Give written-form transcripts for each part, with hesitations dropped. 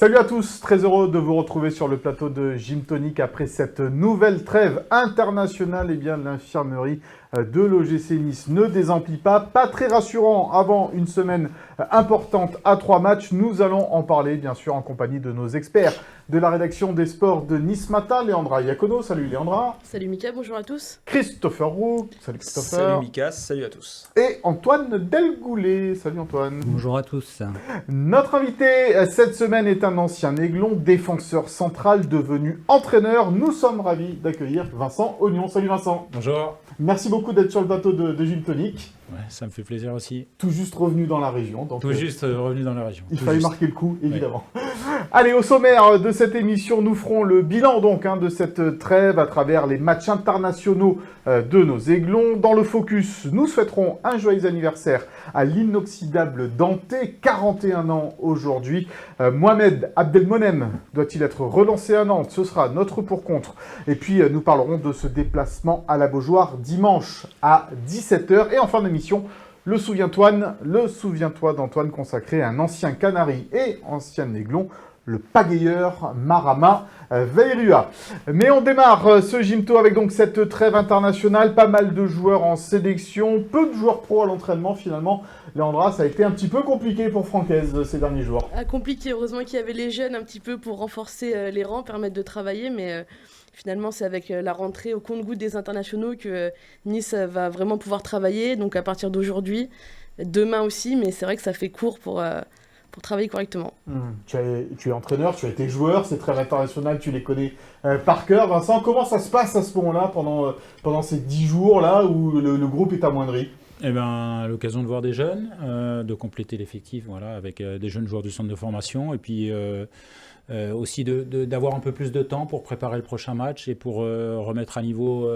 Salut à tous, très heureux de vous retrouver sur le plateau de Gym Tonic après cette nouvelle trêve internationale. Eh bien, l'infirmerie de l'OGC Nice ne désemplit pas très rassurant avant une semaine importante à 3 matchs. Nous allons en parler, bien sûr, en compagnie de nos experts de la rédaction des sports de Nice Matin, Léandra Iacono. Salut Léandra. Salut Mika, bonjour à tous. Christopher Roux. Salut Christopher. Salut Mika, salut à tous. Et Antoine Delgoulet. Salut Antoine. Bonjour à tous. Notre invité cette semaine est un ancien Aiglon, défenseur central devenu entraîneur. Nous sommes ravis d'accueillir Vincent Ognon. Salut Vincent. Bonjour. Merci beaucoup d'être sur le plateau de Gym Tonic. Ouais, ça me fait plaisir aussi. Tout juste revenu dans la région. Donc, Tout juste revenu dans la région. Il fallait marquer le coup, évidemment. Ouais. Allez, au sommaire de cette émission, nous ferons le bilan donc de cette trêve à travers les matchs internationaux de nos Aiglons. Dans le focus, nous souhaiterons un joyeux anniversaire à l'inoxydable Dante, 41 ans aujourd'hui. Mohamed Abdelmonem doit-il être relancé à Nantes? Ce sera notre pour-contre. Et puis, nous parlerons de ce déplacement à la Beaujoire dimanche à 17h. Et en fin d'émission, le Souviens-toi d'Antoine consacré à un ancien Canari et ancien Aiglon, le pagayeur Marama Veirua. Mais on démarre ce Gymto avec donc cette trêve internationale, pas mal de joueurs en sélection, peu de joueurs pro à l'entraînement finalement. Léandra, ça a été un petit peu compliqué pour Francaise ces derniers jours. Compliqué, heureusement qu'il y avait les jeunes un petit peu pour renforcer les rangs, permettre de travailler, mais finalement c'est avec la rentrée au compte-gouttes des internationaux que Nice va vraiment pouvoir travailler, donc à partir d'aujourd'hui, demain aussi, mais c'est vrai que ça fait court pour travailler correctement. Tu es entraîneur, tu as été joueur, ces trêves internationales, tu les connais par cœur. Vincent, comment ça se passe à ce moment-là, pendant ces 10 jours-là où le groupe est amoindri? Eh ben, l'occasion de voir des jeunes, de compléter l'effectif avec des jeunes joueurs du centre de formation, et puis aussi d'avoir un peu plus de temps pour préparer le prochain match et pour remettre à niveau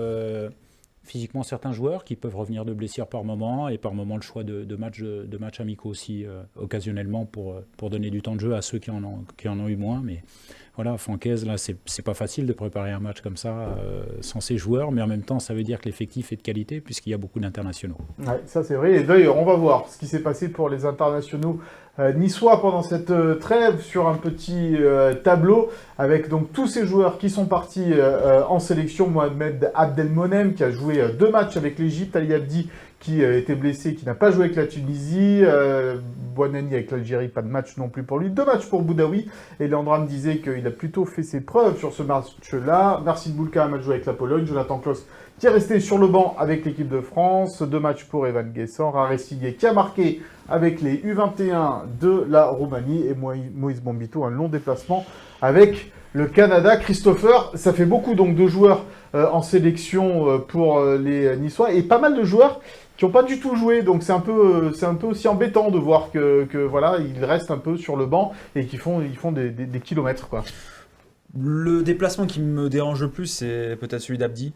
physiquement certains joueurs qui peuvent revenir de blessures par moment, et par moment le choix de matchs amicaux aussi occasionnellement pour donner du temps de jeu à ceux qui en ont eu moins. Mais voilà, Francaise, là, c'est pas facile de préparer un match comme ça sans ces joueurs, mais en même temps, ça veut dire que l'effectif est de qualité puisqu'il y a beaucoup d'internationaux. Ouais, ça c'est vrai. Et d'ailleurs, on va voir ce qui s'est passé pour les internationaux niçois pendant cette trêve sur un petit tableau avec donc tous ces joueurs qui sont partis en sélection. Mohamed Abdelmonem qui a joué 2 matchs avec l'Égypte, Ali Abdi qui était blessé, qui n'a pas joué avec la Tunisie, Bouanani avec l'Algérie, pas de match non plus pour lui, 2 matchs pour Boudaoui, et Léandra me disait qu'il a plutôt fait ses preuves sur ce match-là. Narcisse Boulka a joué avec la Pologne, Jonathan Klaus qui est resté sur le banc avec l'équipe de France, 2 matchs pour Evan Guessant, Raré Sigué qui a marqué avec les U21 de la Roumanie, et Moïse Bombito, un long déplacement avec le Canada. Christopher, ça fait beaucoup donc de joueurs en sélection pour les Niçois, et pas mal de joueurs qui n'ont pas du tout joué, donc c'est un peu aussi embêtant de voir que voilà, ils restent un peu sur le banc et qu'ils font des kilomètres, quoi. Le déplacement qui me dérange le plus, c'est peut-être celui d'Abdi,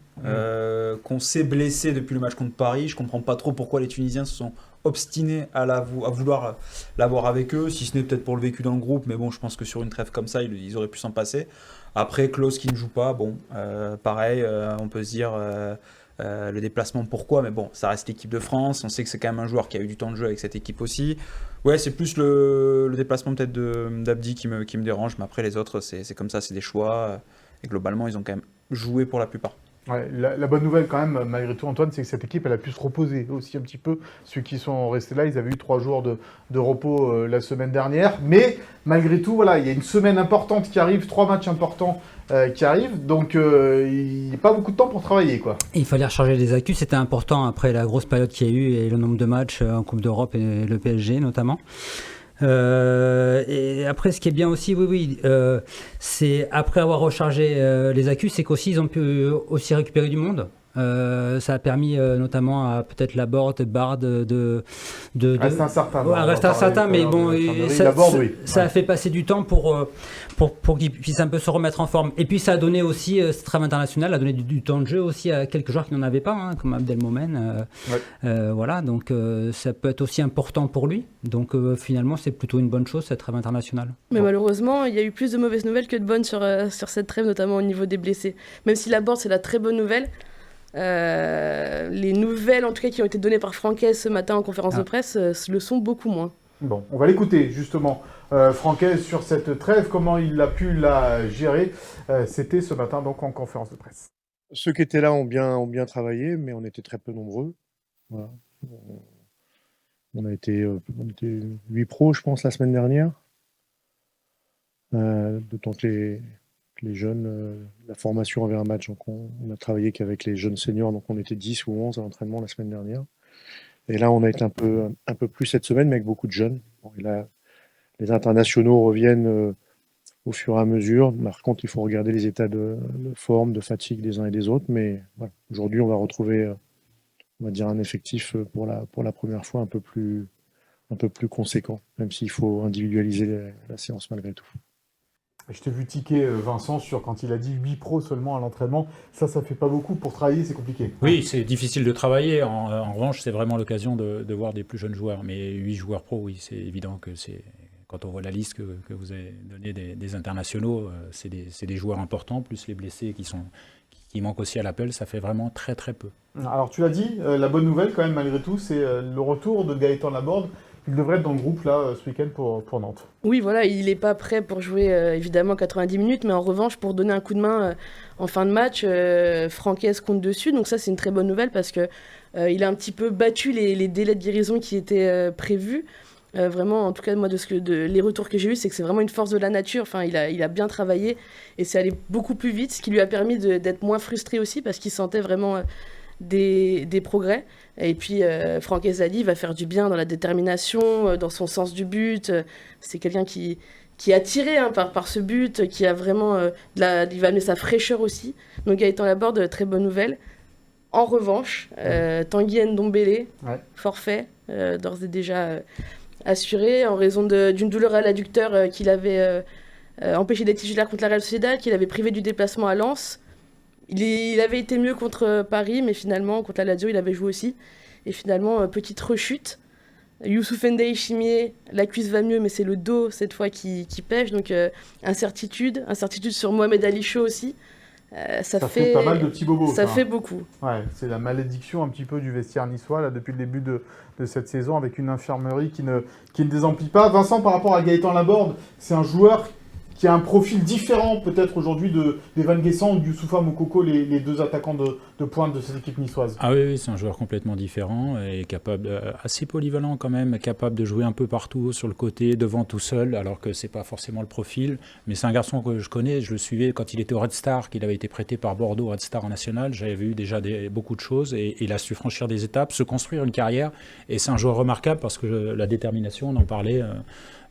qu'on s'est blessé depuis le match contre Paris. Je comprends pas trop pourquoi les Tunisiens se sont obstinés à vouloir l'avoir avec eux, si ce n'est peut-être pour le vécu dans le groupe, mais bon, je pense que sur une trêve comme ça, ils auraient pu s'en passer. Après, Klaus qui ne joue pas, bon, pareil, on peut se dire le déplacement, pourquoi, mais bon, ça reste l'équipe de France, on sait que c'est quand même un joueur qui a eu du temps de jeu avec cette équipe aussi. Ouais, c'est plus le déplacement peut-être d'Abdi qui me dérange, mais après les autres, c'est comme ça, c'est des choix, et globalement, ils ont quand même joué pour la plupart. Ouais, la bonne nouvelle quand même, malgré tout Antoine, c'est que cette équipe elle a pu se reposer aussi un petit peu. Ceux qui sont restés là, ils avaient eu 3 jours de repos la semaine dernière. Mais malgré tout, voilà, il y a une semaine importante qui arrive, 3 matchs importants qui arrivent. Donc il n'y a pas beaucoup de temps pour travailler, quoi. Il fallait recharger les accus, c'était important après la grosse période qu'il y a eu et le nombre de matchs en Coupe d'Europe et le PSG notamment. Et après, ce qui est bien aussi, c'est après avoir rechargé les accus, c'est qu'aussi ils ont pu aussi récupérer du monde. Ça a permis notamment à peut-être Laborde, Bard de reste incertain. Ouais, reste incertain, mais bon, ça a fait passer du temps pour qu'ils puissent un peu se remettre en forme. Et puis ça a donné aussi, cette trêve internationale a donné du temps de jeu aussi à quelques joueurs qui n'en avaient pas, comme Abdelmomen. Voilà, donc ça peut être aussi important pour lui. Donc finalement, c'est plutôt une bonne chose, cette trêve internationale. Mais malheureusement, il y a eu plus de mauvaises nouvelles que de bonnes sur cette trêve, notamment au niveau des blessés. Même si Laborde, c'est la très bonne nouvelle, les nouvelles en tout cas qui ont été données par Francaise ce matin en conférence de presse le sont beaucoup moins. Bon, on va l'écouter justement, Francaise, sur cette trêve, comment il a pu la gérer. C'était ce matin donc en conférence de presse. Ceux qui étaient là ont bien travaillé, mais on était très peu nombreux. Voilà. On était 8 pros, je pense, la semaine dernière. D'autant que les jeunes, la formation avait un match, donc on a travaillé qu'avec les jeunes seniors, donc on était 10 ou 11 à l'entraînement la semaine dernière. Et là, on a été un peu plus cette semaine, mais avec beaucoup de jeunes. Bon, et là, les internationaux reviennent au fur et à mesure. Par contre, il faut regarder les états de forme, de fatigue des uns et des autres. Mais voilà, aujourd'hui, on va retrouver, on va dire, un effectif pour la première fois un peu plus conséquent, même s'il faut individualiser la séance malgré tout. Je t'ai vu tiquer, Vincent, sur quand il a dit 8 pros seulement à l'entraînement. Ça fait pas beaucoup pour travailler, c'est compliqué. Oui, c'est difficile de travailler. En revanche, c'est vraiment l'occasion de voir des plus jeunes joueurs. Mais 8 joueurs pros, oui, c'est évident que c'est... Quand on voit la liste que vous avez donnée des internationaux, c'est des joueurs importants, plus les blessés qui manquent aussi à l'appel, ça fait vraiment très très peu. Alors tu l'as dit, la bonne nouvelle quand même malgré tout, c'est le retour de Gaëtan Laborde. Il devrait être dans le groupe là ce week-end pour Nantes. Oui, voilà, il n'est pas prêt pour jouer évidemment 90 minutes, mais en revanche, pour donner un coup de main en fin de match, Francaise compte dessus. Donc ça, c'est une très bonne nouvelle parce que il a un petit peu battu les délais de guérison qui étaient prévus. Vraiment, en tout cas, moi, les retours que j'ai eus, c'est que c'est vraiment une force de la nature. Enfin, il a bien travaillé et c'est allé beaucoup plus vite, ce qui lui a permis d'être moins frustré aussi parce qu'il sentait vraiment des progrès. Et puis, Francaise Ali va faire du bien dans la détermination, dans son sens du but. C'est quelqu'un qui est attiré par ce but, qui a vraiment... il va amener sa fraîcheur aussi. Donc, Gaëtan Laborde, très bonne nouvelle. En revanche, Tanguy Ndombele, forfait, d'ores et déjà... assuré en raison d'une douleur à l'adducteur qu'il avait empêché d'être titulaire contre la Real Sociedad, qu'il avait privé du déplacement à Lens. Il avait été mieux contre Paris, mais finalement, contre la Lazio, il avait joué aussi. Et finalement, petite rechute. Youssouf Ndeye Chimier, la cuisse va mieux, mais c'est le dos, cette fois, qui pêche. Donc, incertitude sur Mohamed Ali Chaud aussi. Ça fait pas mal de petits bobos. Ça fait beaucoup. Ouais, c'est la malédiction un petit peu du vestiaire niçois là, depuis le début de cette saison, avec une infirmerie qui ne désemplit pas. Vincent, par rapport à Gaëtan Laborde, c'est un joueur qui a un profil différent peut-être aujourd'hui d'Evan Guessant ou de Youssoufa Moukoko, les deux attaquants de pointe de cette équipe niçoise. Ah oui, c'est un joueur complètement différent et capable, assez polyvalent quand même, capable de jouer un peu partout, sur le côté, devant tout seul, alors que c'est pas forcément le profil. Mais c'est un garçon que je connais, je le suivais quand il était au Red Star, qu'il avait été prêté par Bordeaux au Red Star en national. J'avais vu déjà beaucoup de choses et il a su franchir des étapes, se construire une carrière. Et c'est un joueur remarquable parce que la détermination, on en parlait...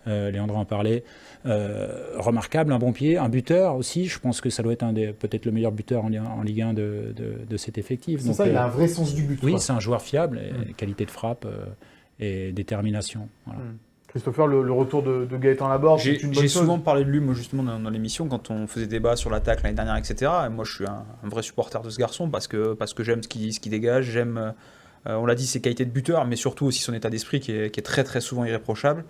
Léandre en parlait, remarquable, un bon pied, un buteur aussi, je pense que ça doit être peut-être le meilleur buteur en Ligue 1 de cet effectif. C'est ça, il a un vrai sens du but. Oui, c'est un joueur fiable, qualité de frappe et détermination. Voilà. Christopher, le retour de Gaëtan Laborde, c'est une bonne chose. J'ai souvent parlé de lui, moi, justement, dans l'émission, quand on faisait débat sur l'attaque l'année dernière, etc. Et moi, je suis un vrai supporter de ce garçon parce que j'aime ce qu'il dégage, j'aime, on l'a dit, ses qualités de buteur, mais surtout aussi son état d'esprit qui est très, très souvent irréprochable.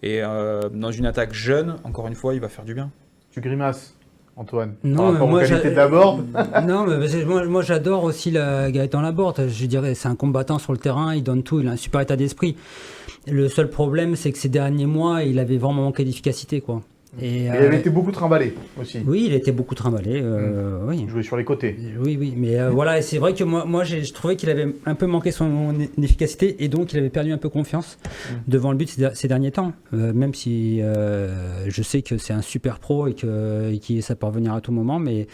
Et dans une attaque jeune, encore une fois, il va faire du bien. Tu grimaces, Antoine, non, par rapport aux qualités de Laborde. Non, mais moi j'adore aussi Gaëtan Laborde. Je dirais, c'est un combattant sur le terrain, il donne tout, il a un super état d'esprit. Le seul problème, c'est que ces derniers mois, il avait vraiment manqué d'efficacité, quoi. Et il avait été beaucoup trimballé aussi. Oui, il était beaucoup trimballé. Oui. Il jouait sur les côtés. Oui, mais voilà, et c'est vrai que moi je trouvais qu'il avait un peu manqué son efficacité et donc il avait perdu un peu confiance devant le but ces derniers temps. Même si je sais que c'est un super pro et que ça peut revenir à tout moment, mais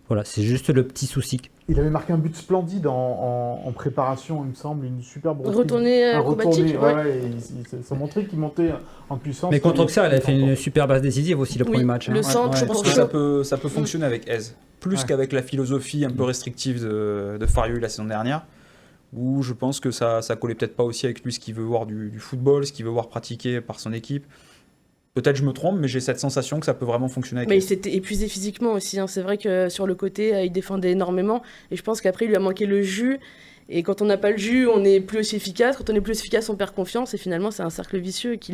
voilà, c'est juste le petit souci. Il avait marqué un but splendide en préparation, il me semble, une superbe retournée acrobatique. Ça montrait qu'il montait en puissance. Mais contre Auxerre, il a fait une super base décisive aussi le premier match. Le centre, je pense que ça peut fonctionner avec Hez, plus qu'avec la philosophie un peu restrictive de Farioli la saison dernière, où je pense que ça collait peut-être pas aussi avec lui ce qu'il veut voir du football, ce qu'il veut voir pratiquer par son équipe. Peut-être je me trompe, mais j'ai cette sensation que ça peut vraiment fonctionner avec lui. Mais il s'était épuisé physiquement aussi. C'est vrai que sur le côté, il défendait énormément. Et je pense qu'après, il lui a manqué le jus. Et quand on n'a pas le jus, on n'est plus aussi efficace. Quand on est plus efficace, on perd confiance. Et finalement, c'est un cercle vicieux qui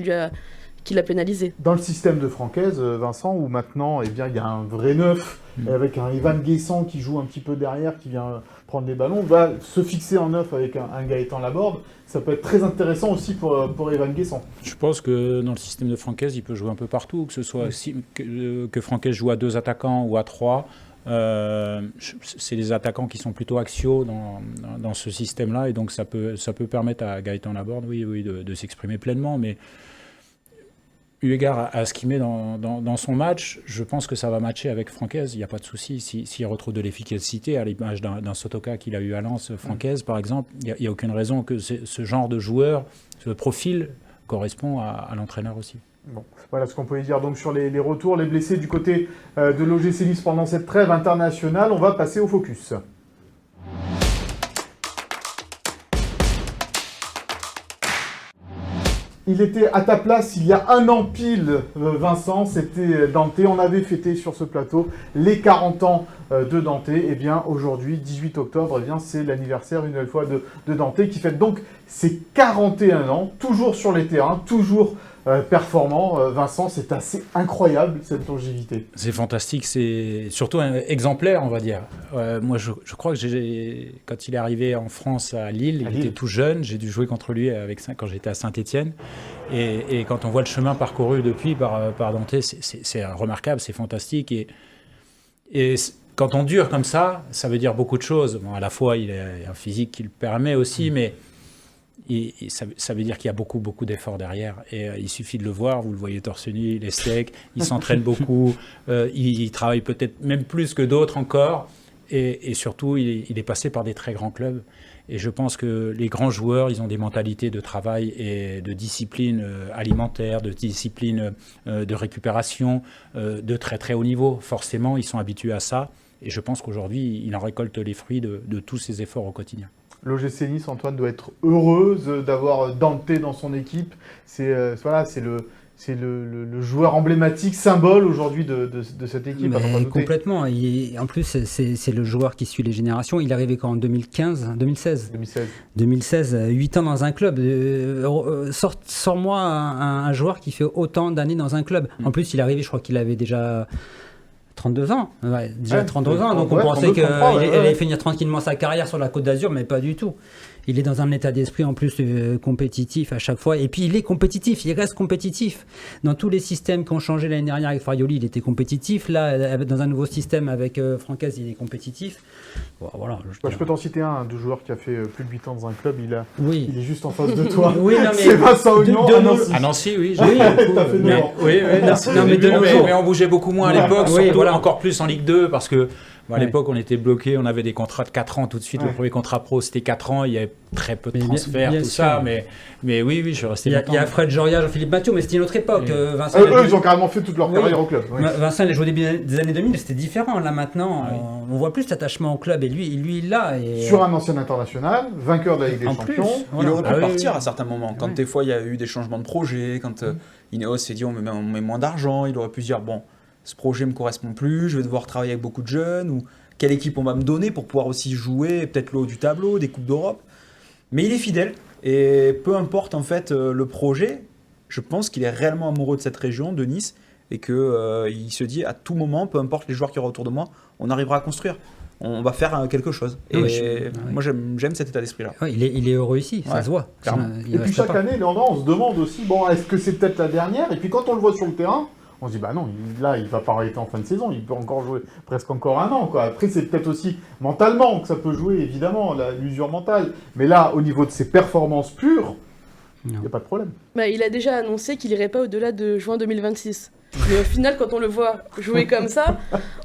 qui l'a pénalisé. Dans le système de Francaise, Vincent, où maintenant il y a un vrai neuf, avec un Evan Guessant qui joue un petit peu derrière, qui vient prendre les ballons, va se fixer en neuf avec un Gaëtan Laborde. Ça peut être très intéressant aussi pour Evan Guessant. Je pense que dans le système de Francaise, il peut jouer un peu partout, que ce soit que Francaise joue à 2 attaquants ou à 3. C'est des attaquants qui sont plutôt axiaux dans ce système-là, et donc ça peut permettre à Gaëtan Laborde de s'exprimer pleinement, mais eu égard à ce qu'il met dans son match, je pense que ça va matcher avec Francaise, il n'y a pas de souci. S'il retrouve de l'efficacité, à l'image d'un Sotoka qu'il a eu à Lens, Francaise par exemple, il n'y a aucune raison que ce genre de joueur, ce profil, correspond à l'entraîneur aussi. Bon, voilà ce qu'on pouvait dire donc sur les retours, les blessés du côté de l'OGC Nice pendant cette trêve internationale. On va passer au focus. Il était à ta place il y a un an pile, Vincent, c'était Dante. On avait fêté sur ce plateau les 40 ans de Dante. Et bien aujourd'hui, 18 octobre, eh bien, c'est l'anniversaire une nouvelle fois de Dante qui fête donc ses 41 ans, toujours sur les terrains, toujours performant. Vincent, c'est assez incroyable cette longévité. C'est fantastique, c'est surtout exemplaire, on va dire. Moi, je crois que quand il est arrivé en France à Lille, il était tout jeune. J'ai dû jouer contre lui quand j'étais à Saint-Étienne. Et quand on voit le chemin parcouru depuis par Dante, c'est remarquable, c'est fantastique. Et quand on dure comme ça veut dire beaucoup de choses. Bon, à la fois, il a un physique qui le permet aussi, mais ça veut dire qu'il y a beaucoup, beaucoup d'efforts derrière. Et il suffit de le voir, vous le voyez torse nu, les steaks, il s'entraîne beaucoup, il travaille peut-être même plus que d'autres encore. Et surtout, il est passé par des très grands clubs. Et je pense que les grands joueurs, ils ont des mentalités de travail et de discipline alimentaire, de discipline de récupération, de très, très haut niveau. Forcément, ils sont habitués à ça. Et je pense qu'aujourd'hui, il en récolte les fruits de tous ces efforts au quotidien. L'OGC Nice, Antoine, doit être heureuse d'avoir Dante dans son équipe. C'est le joueur emblématique, symbole aujourd'hui de cette équipe. Complètement. En plus, c'est le joueur qui suit les générations. Il est arrivé quand, en 2016, 8 ans dans un club. Sors-moi un joueur qui fait autant d'années dans un club. En plus, il est arrivé, je crois qu'il avait déjà 32 ans. Ouais, déjà 32 ans. Donc on pensait qu'il allait finir tranquillement sa carrière sur la Côte d'Azur, mais pas du tout. Il est dans un état d'esprit en plus compétitif à chaque fois. Et puis il est compétitif, il reste compétitif. Dans tous les systèmes qui ont changé l'année dernière avec Farioli, il était compétitif. Là, dans un nouveau système avec Francaise, il est compétitif. Bon, voilà, je peux t'en citer un joueur qui a fait plus de 8 ans dans un club. Il est juste en face de toi. Oui, non, mais c'est Vincent Oignon à Nancy, oui. Mais on bougeait beaucoup moins à l'époque, surtout encore plus en Ligue 2, parce que à l'époque, on était bloqué, on avait des contrats de 4 ans tout de suite. Le premier contrat pro, c'était 4 ans. Il y avait très peu de transferts, tout ça. Mais oui, je suis resté longtemps. Il y a Fred Joria, Jean-Philippe Mathieu, mais c'était une autre époque. Vincent, eux, ils ont carrément fait toute leur carrière au club. Oui. Vincent, il a joué au début des années 2000, c'était différent. Là, maintenant, on voit plus cet attachement au club. Et lui, il l'a. Sur un ancien international, vainqueur de la Ligue des Champions. Il aurait pu partir à certains moments. Quand des fois, il y a eu des changements de projet, quand Ineos s'est dit on met moins d'argent, il aurait pu se dire bon, ce projet ne me correspond plus, je vais devoir travailler avec beaucoup de jeunes, ou quelle équipe on va me donner pour pouvoir aussi jouer peut-être le haut du tableau, des Coupes d'Europe. Mais il est fidèle, et peu importe en fait le projet, je pense qu'il est réellement amoureux de cette région, de Nice, et qu'il se dit à tout moment, peu importe les joueurs qui aura autour de moi, on arrivera à construire. On va faire quelque chose. Et moi, j'aime cet état d'esprit-là. Ouais, il est heureux ici, ça se voit. Et puis chaque année, on se demande aussi, est-ce que c'est peut-être la dernière? Et puis quand on le voit sur le terrain, on se dit, non, il va pas arrêter en fin de saison, il peut encore jouer presque encore un an, quoi. Après, c'est peut-être aussi mentalement que ça peut jouer, évidemment, l'usure mentale. Mais là, au niveau de ses performances pures, il n'y a pas de problème. Il a déjà annoncé qu'il irait pas au-delà de juin 2026. Mais au final, quand on le voit jouer comme ça,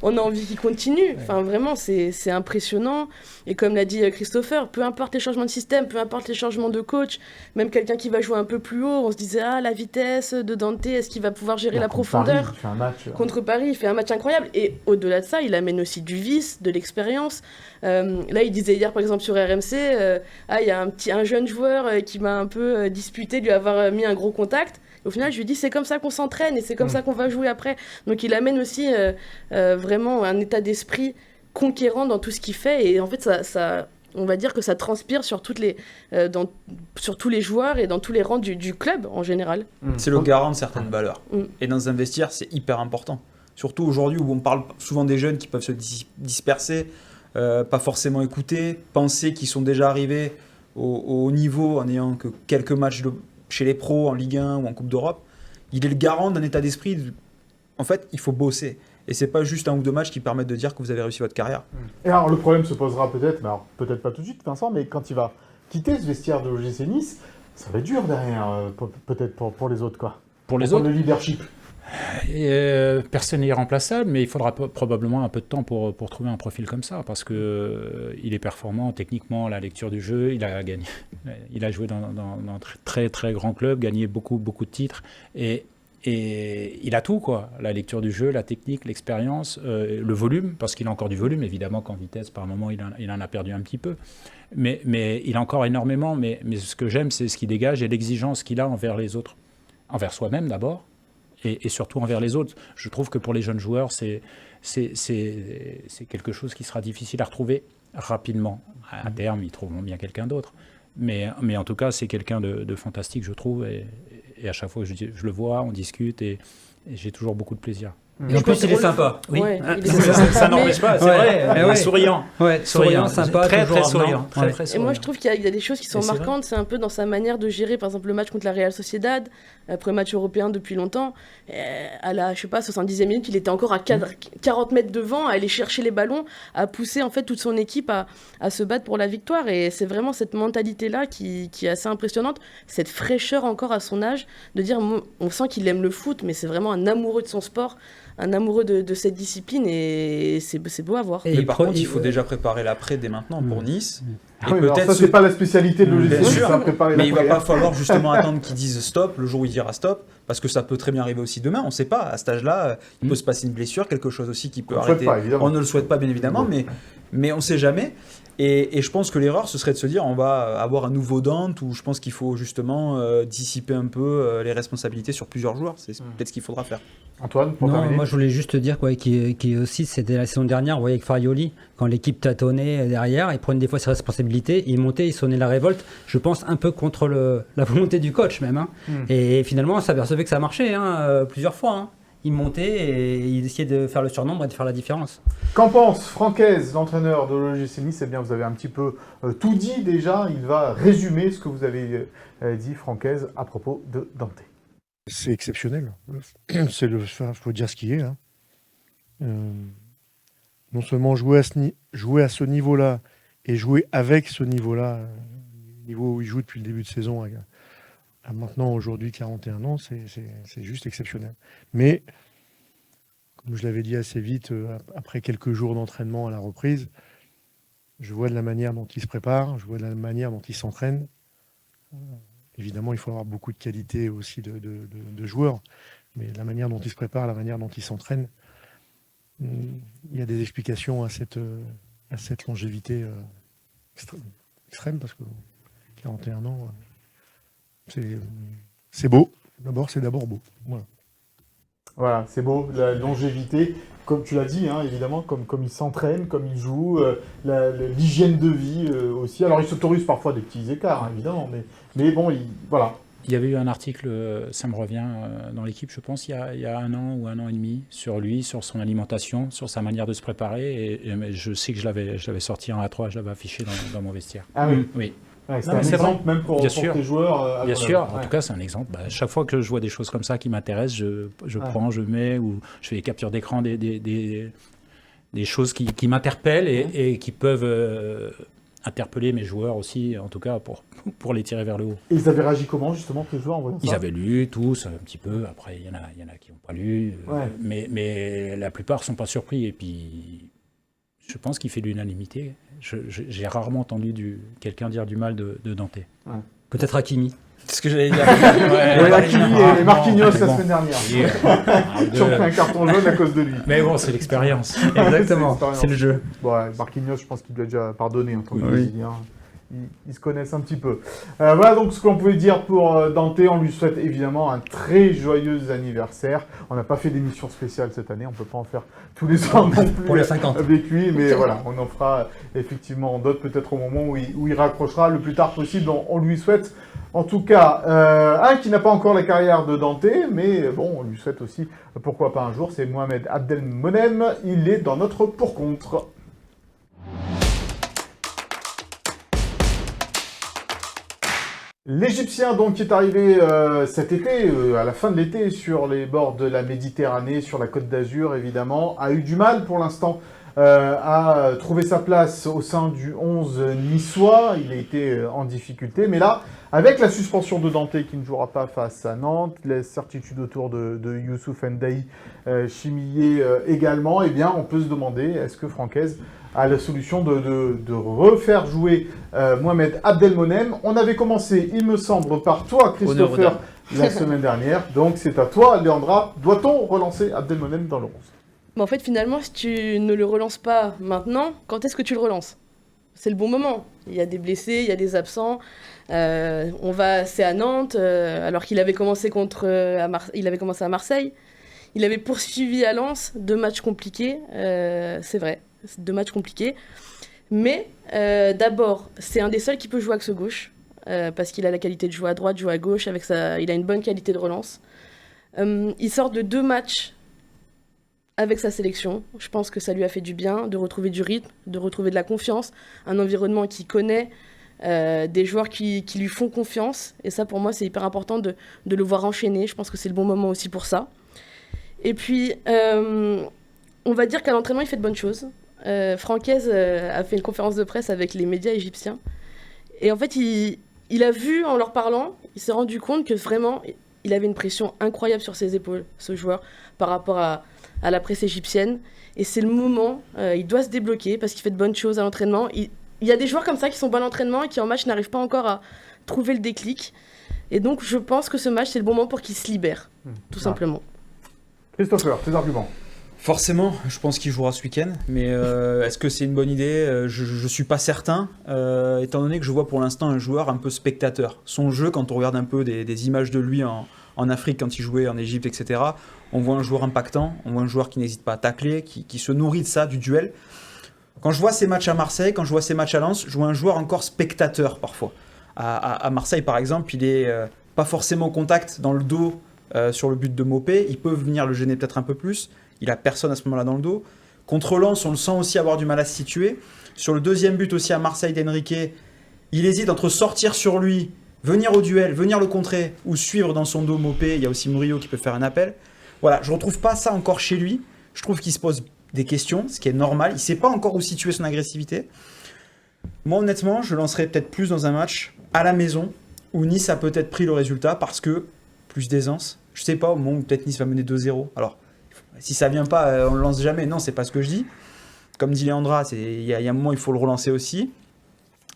on a envie qu'il continue. Enfin, vraiment, c'est impressionnant. Et comme l'a dit Christopher, peu importe les changements de système, peu importe les changements de coach, même quelqu'un qui va jouer un peu plus haut, on se disait, la vitesse de Dante, est-ce qu'il va pouvoir gérer la profondeur? Paris, il fait un match. Contre Paris, il fait un match incroyable. Et au-delà de ça, il amène aussi du vice, de l'expérience. Là, il disait hier, par exemple, sur RMC, il y a un jeune joueur qui m'a un peu disputé, lui avoir mis un gros contact. Au final, je lui dis, c'est comme ça qu'on s'entraîne et c'est comme ça qu'on va jouer après. Donc, il amène aussi vraiment un état d'esprit conquérant dans tout ce qu'il fait. Et en fait, ça on va dire que ça transpire sur tous les joueurs et dans tous les rangs du club en général. C'est le garant de certaines valeurs. Et dans un vestiaire, c'est hyper important. Surtout aujourd'hui où on parle souvent des jeunes qui peuvent se disperser, pas forcément écouter, penser qu'ils sont déjà arrivés au niveau en n'ayant que quelques matchs chez les pros, en Ligue 1 ou en Coupe d'Europe. Il est le garant d'un état d'esprit. En fait, il faut bosser. Et c'est pas juste 1 ou 2 matchs qui permettent de dire que vous avez réussi votre carrière. Et alors le problème se posera peut-être, mais alors peut-être pas tout de suite Vincent, mais quand il va quitter ce vestiaire de l'OGC Nice, ça va être dur derrière, peut-être pour les autres quoi. Pour les autres, le leadership. Personne n'est irremplaçable, mais il faudra probablement un peu de temps pour trouver un profil comme ça, parce que il est performant techniquement, la lecture du jeu, il a gagné, il a joué dans très très grands clubs, gagné beaucoup de titres, et il a tout quoi, la lecture du jeu, la technique, l'expérience, le volume, parce qu'il a encore du volume, évidemment qu'en vitesse par moment il en a perdu un petit peu, mais il a encore énormément, mais ce que j'aime c'est ce qu'il dégage et l'exigence qu'il a envers les autres, envers soi-même d'abord, et surtout envers les autres. Je trouve que pour les jeunes joueurs, c'est quelque chose qui sera difficile à retrouver rapidement. À terme, ils trouveront bien quelqu'un d'autre. Mais en tout cas, c'est quelqu'un de fantastique, je trouve. Et à chaque fois que je le vois, on discute et j'ai toujours beaucoup de plaisir. Et en plus, il est sympa. Oui. Ouais, ça n'empêche pas, c'est vrai. Souriant. Souriant, sympa, très toujours souriant. Très Et souriant. moi, je trouve qu'il y a des choses qui sont marquantes. C'est un peu dans sa manière de gérer, par exemple, le match contre la Real Sociedad, premier match européen depuis longtemps. À la, 70e minute, il était encore à 40 mètres devant, à aller chercher les ballons, à pousser en fait toute son équipe à se battre pour la victoire. Et c'est vraiment cette mentalité-là qui est assez impressionnante, cette fraîcheur encore à son âge, de dire, on sent qu'il aime le foot, mais c'est vraiment un amoureux de son sport, un amoureux de cette discipline, et c'est beau à voir. Mais par contre, il faut déjà préparer l'après dès maintenant pour Nice. Ah oui, ça, c'est pas la spécialité de l'OGC, ça préparer mais il va l'après. pas falloir justement attendre qu'ils disent stop le jour où il dira stop, parce que ça peut très bien arriver aussi demain, on sait pas, à cet âge-là, il peut se passer une blessure, quelque chose aussi qui peut arrêter. On ne le souhaite pas, bien évidemment, mais on sait jamais. Et je pense que l'erreur, ce serait de se dire on va avoir un nouveau Dante, où je pense qu'il faut justement dissiper un peu les responsabilités sur plusieurs joueurs. C'est peut-être ce qu'il faudra faire. Antoine, pour Non, terminer. moi je voulais juste te dire qui aussi, c'était la saison dernière, vous voyez avec Farioli, quand l'équipe tâtonnait derrière, il prenait des fois ses responsabilités, il montait, il sonnait la révolte, je pense un peu contre la volonté du coach même. Et finalement, on s'apercevait que ça marchait plusieurs fois. Il montait et il essayait de faire le surnombre et de faire la différence. Qu'en pense Francaise, l'entraîneur de l'OGC Nice? Eh bien, vous avez un petit peu tout dit déjà. Il va résumer ce que vous avez dit, Francaise, à propos de Dante. C'est exceptionnel. Faut dire ce qui est. Non seulement jouer à ce niveau-là et jouer avec ce niveau-là, niveau où il joue depuis le début de saison, à maintenant, aujourd'hui, 41 ans, c'est juste exceptionnel. Mais, comme je l'avais dit assez vite, après quelques jours d'entraînement à la reprise, je vois de la manière dont il se prépare, je vois de la manière dont il s'entraîne. Évidemment, il faut avoir beaucoup de qualité aussi de joueurs, mais la manière dont il se prépare, la manière dont il s'entraîne, il y a des explications à cette longévité extrême, parce que 41 ans... C'est beau. C'est d'abord beau. Voilà, c'est beau, la longévité, comme tu l'as dit, évidemment, comme il s'entraîne, comme il joue, l'hygiène de vie aussi. Alors, il s'autorise parfois des petits écarts, évidemment, mais bon, voilà. Il y avait eu un article, ça me revient, dans l'équipe, je pense, il y a 1 an ou 1 an et demi, sur lui, sur son alimentation, sur sa manière de se préparer. Et je sais que je l'avais sorti en A3, je l'avais affiché dans mon vestiaire. Ah oui. Oui. Ouais, c'est un exemple même pour tes joueurs. Bien sûr, en tout cas c'est un exemple. Chaque fois que je vois des choses comme ça qui m'intéressent, je prends, je mets, ou je fais des captures d'écran des choses qui m'interpellent et qui peuvent interpeller mes joueurs aussi, en tout cas pour les tirer vers le haut. Et ils avaient réagi comment justement, tes joueurs, en voyant ça? Ils avaient lu tous un petit peu, après il y en a qui n'ont pas lu, mais la plupart ne sont pas surpris, et puis je pense qu'il fait l'unanimité. J'ai rarement entendu quelqu'un dire du mal de Dante. Ouais. Peut-être Hakimi. C'est ce que j'allais dire. Hakimi et Marquinhos la semaine dernière. Ils ont pris un carton jaune à cause de lui. Mais bon, c'est l'expérience. Exactement, c'est le jeu. Bon, Marquinhos, je pense qu'il lui a déjà pardonné en tant que oui. Brésilien. ils se connaissent un petit peu. Voilà donc ce qu'on pouvait dire pour Dante. On lui souhaite évidemment un très joyeux anniversaire. On n'a pas fait d'émission spéciale cette année, on ne peut pas en faire tous les ans non plus pour les 50. avec lui, mais voilà, on en fera effectivement d'autres peut-être au moment où il raccrochera le plus tard possible. On lui souhaite en tout cas un qui n'a pas encore la carrière de Dante, mais bon, on lui souhaite aussi pourquoi pas un jour, c'est Mohamed Abdelmonem. Il est dans notre pour-contre. L'Égyptien donc qui est arrivé cet été, à la fin de l'été, sur les bords de la Méditerranée, sur la Côte d'Azur évidemment, a eu du mal pour l'instant à trouver sa place au sein du 11 niçois. Il a été en difficulté, mais là, avec la suspension de Dante qui ne jouera pas face à Nantes, les certitudes autour de Youssouf N'Daï Chimillé également, eh bien on peut se demander, est-ce que Francaise a la solution de refaire jouer Mohamed Abdelmonem. On avait commencé, il me semble, par toi, Christopher, la semaine dernière. Donc c'est à toi, Léandra. Doit-on relancer Abdelmonem dans le 11 ? Mais en fait, finalement, si tu ne le relances pas maintenant, quand est-ce que tu le relances ? C'est le bon moment. Il y a des blessés, il y a des absents. C'est à Nantes, alors qu'il avait commencé il avait commencé à Marseille. Il avait poursuivi à Lens, 2 matchs compliqués, c'est vrai. 2 matchs compliqués. Mais d'abord, c'est un des seuls qui peut jouer axe gauche, parce qu'il a la qualité de jouer à droite, jouer à gauche, il a une bonne qualité de relance. Il sort de 2 matchs avec sa sélection. Je pense que ça lui a fait du bien de retrouver du rythme, de retrouver de la confiance, un environnement qu'il connaît, des joueurs qui lui font confiance. Et ça, pour moi, c'est hyper important de le voir enchaîner. Je pense que c'est le bon moment aussi pour ça. Et puis, on va dire qu'à l'entraînement, il fait de bonnes choses. Francaise a fait une conférence de presse avec les médias égyptiens. Et en fait, il a vu, en leur parlant, il s'est rendu compte que vraiment, il avait une pression incroyable sur ses épaules, ce joueur, par rapport à la presse égyptienne. Et c'est le moment, il doit se débloquer parce qu'il fait de bonnes choses à l'entraînement. Il y a des joueurs comme ça qui sont bons à l'entraînement et qui en match n'arrivent pas encore à trouver le déclic. Et donc, je pense que ce match, c'est le bon moment pour qu'il se libère, tout simplement. Christopher, tes arguments ? Forcément, je pense qu'il jouera ce week-end, mais est-ce que c'est une bonne idée ? Je ne suis pas certain, étant donné que je vois pour l'instant un joueur un peu spectateur. Son jeu, quand on regarde un peu des images de lui en Afrique, quand il jouait en Égypte, etc., on voit un joueur impactant, on voit un joueur qui n'hésite pas à tacler, qui se nourrit de ça, du duel. Quand je vois ses matchs à Marseille, quand je vois ses matchs à Lens, je vois un joueur encore spectateur parfois. À Marseille, par exemple, il n'est pas forcément au contact dans le dos sur le but de Mopé. Il peut venir le gêner peut-être un peu plus. Il n'a personne à ce moment-là dans le dos. Contre Lens, on le sent aussi avoir du mal à se situer. Sur le deuxième but aussi à Marseille d'Enrique, il hésite entre sortir sur lui, venir au duel, venir le contrer ou suivre dans son dos Mopé. Il y a aussi Murillo qui peut faire un appel. Voilà, je ne retrouve pas ça encore chez lui. Je trouve qu'il se pose des questions, ce qui est normal. Il ne sait pas encore où situer son agressivité. Moi, honnêtement, je lancerais peut-être plus dans un match à la maison où Nice a peut-être pris le résultat parce que plus d'aisance. Je ne sais pas, au moment où peut-être Nice va mener 2-0. Alors, si ça ne vient pas, on ne le lance jamais. Non, ce n'est pas ce que je dis. Comme dit Léandra, il y a un moment où il faut le relancer aussi.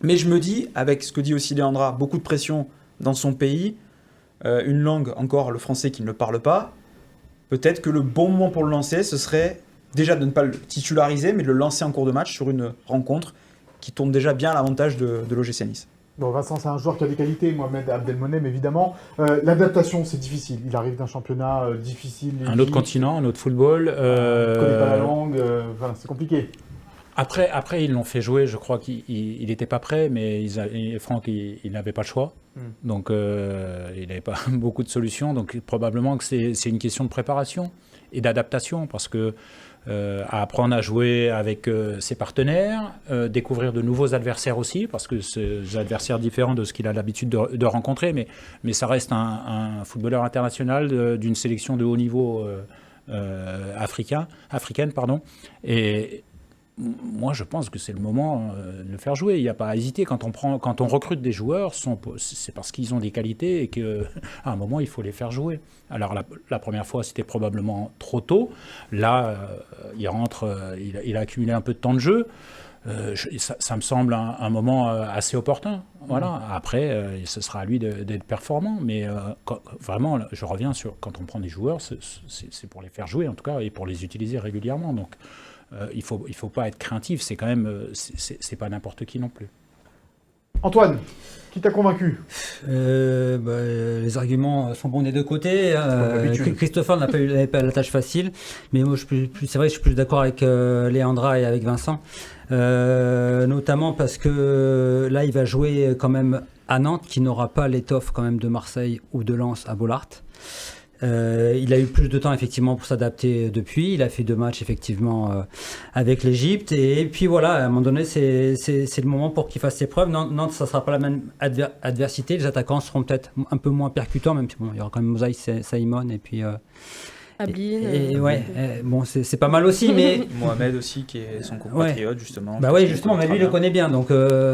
Mais je me dis, avec ce que dit aussi Léandra, beaucoup de pression dans son pays, une langue, encore le français qui ne le parle pas, peut-être que le bon moment pour le lancer, ce serait déjà de ne pas le titulariser, mais de le lancer en cours de match sur une rencontre qui tourne déjà bien à l'avantage de l'OGC Nice. Bon, Vincent, c'est un joueur qui a des qualités, Mohamed Abdelmonem, évidemment. L'adaptation, c'est difficile. Il arrive d'un championnat difficile. Un autre continent, un autre football. Il ne connaît pas la langue, c'est compliqué. Après, ils l'ont fait jouer, je crois qu'il n'était pas prêt, mais Franck, il n'avait pas le choix. Donc, il n'avait pas beaucoup de solutions. Donc, probablement que c'est une question de préparation et d'adaptation, parce que apprendre à jouer avec ses partenaires, découvrir de nouveaux adversaires aussi, parce que c'est des adversaires différents de ce qu'il a l'habitude de rencontrer, mais ça reste un footballeur international d'une sélection de haut niveau africaine. Et moi, je pense que c'est le moment de le faire jouer. Il n'y a pas à hésiter. Quand on recrute des joueurs, c'est parce qu'ils ont des qualités et qu'à un moment, il faut les faire jouer. Alors, la première fois, c'était probablement trop tôt. Là, il rentre, il a accumulé un peu de temps de jeu. Ça me semble un moment assez opportun. Voilà. Après, ce sera à lui d'être performant. Mais vraiment, je reviens sur quand on prend des joueurs, c'est pour les faire jouer, en tout cas, et pour les utiliser régulièrement. Donc, il faut pas être craintif, c'est quand même, c'est pas n'importe qui non plus. Antoine, qui t'a convaincu? Les arguments sont bons des deux côtés. Christopher n'avait pas la tâche facile, mais moi, c'est vrai que je suis plus d'accord avec Léandra et avec Vincent, notamment parce que là, il va jouer quand même à Nantes, qui n'aura pas l'étoffe quand même de Marseille ou de Lens à Bollaert. Il a eu plus de temps effectivement pour s'adapter depuis. Il a fait 2 matchs effectivement avec l'Égypte. Et puis voilà, à un moment donné, c'est le moment pour qu'il fasse ses preuves. Nantes, ça ne sera pas la même adversité. Les attaquants seront peut-être un peu moins percutants, même si il y aura quand même Mosaï, Saïmon et puis... Ablin. Bon, c'est pas mal aussi, mais... Mohamed aussi, qui est son compatriote, justement. Bah oui, justement, mais lui, il le connaît bien, donc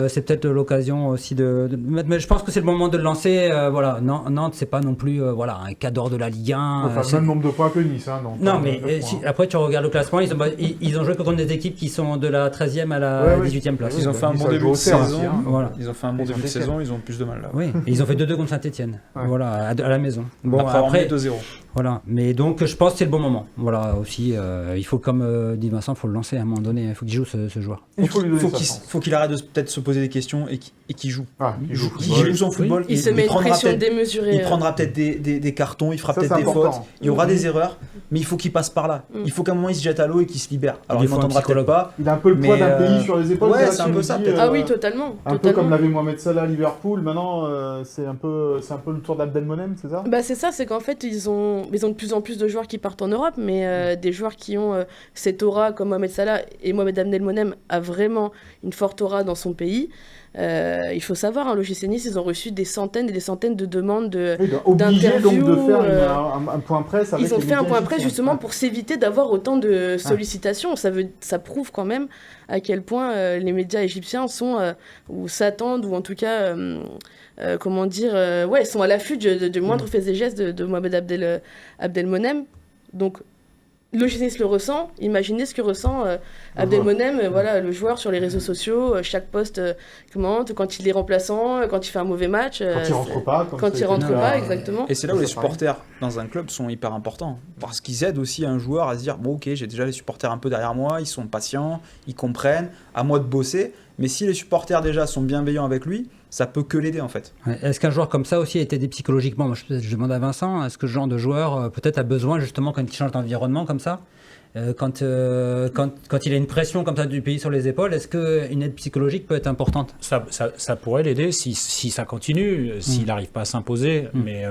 c'est peut-être l'occasion aussi de mettre... Mais je pense que c'est le moment de le lancer. Voilà, Nantes, c'est pas non plus un cadre de la Ligue 1. Enfin, le même nombre de points que Nice. Non, mais après, tu regardes le classement, ils ont joué contre des équipes qui sont de la 13e à la 18e place. Ils ont fait un bon début de saison. Voilà. Ils ont fait un bon début de saison, ils ont plus de mal là. Oui, et ils ont fait 2-2 contre Saint-Etienne, voilà, à la maison. Bon, après 2-0. Voilà, mais donc je pense que c'est le bon moment. Voilà, aussi, il faut, comme dit Vincent, il faut le lancer à un moment donné, il faut qu'il joue ce joueur. Il faut qu'il arrête de peut-être se poser des questions et qu'il joue. Il joue son football. Il se met une pression démesurée. Il prendra peut-être des cartons, il fera peut-être des fautes, il y aura des erreurs, mais il faut qu'il passe par là. Il faut qu'à un moment il se jette à l'eau et qu'il se libère. Alors il m'entendra peut-être pas. Il a un peu le poids d'un pays sur les épaules. Ouais, c'est un peu ça peut-être. Ah oui, totalement. Un peu comme l'avait Mohamed Salah à Liverpool. Maintenant, c'est un peu le tour d'Abdelmonem, c'est ça? Bah c'est ça, c'est qu'en fait ils ont de plus en plus de joueurs qui partent en Europe, mais des joueurs qui ont cette aura comme Mohamed Salah, et Mohamed Abdelmonem a vraiment une forte aura dans son pays. Il faut savoir, l'OGC Nice, ils ont reçu des centaines et des centaines de demandes d'interviews. Donc de faire un point presse avec ils ont fait un point presse justement pour s'éviter d'avoir autant de sollicitations. Ça prouve quand même à quel point les médias égyptiens sont ou s'attendent, ou en tout cas sont à l'affût de moindre faits et gestes de Mohamed Abdelmonem. Donc l'OGC Nice le ressent, imaginez ce que ressent Abdelmonem, le joueur sur les réseaux sociaux, chaque post commente, quand il est remplaçant, quand il fait un mauvais match. Quand il rentre pas. Quand il rentre pas, exactement. Et c'est là où les supporters dans un club sont hyper importants, parce qu'ils aident aussi un joueur à se dire, bon ok, j'ai déjà les supporters un peu derrière moi, ils sont patients, ils comprennent, à moi de bosser, mais si les supporters déjà sont bienveillants avec lui, ça peut que l'aider en fait. Est-ce qu'un joueur comme ça aussi a été aidé psychologiquement? Moi, je demande à Vincent, est-ce que ce genre de joueur peut-être a besoin justement quand il change d'environnement comme ça, quand il a une pression comme ça du pays sur les épaules, est-ce qu'une aide psychologique peut être importante? Ça pourrait l'aider si ça continue, s'il n'arrive pas à s'imposer, mais...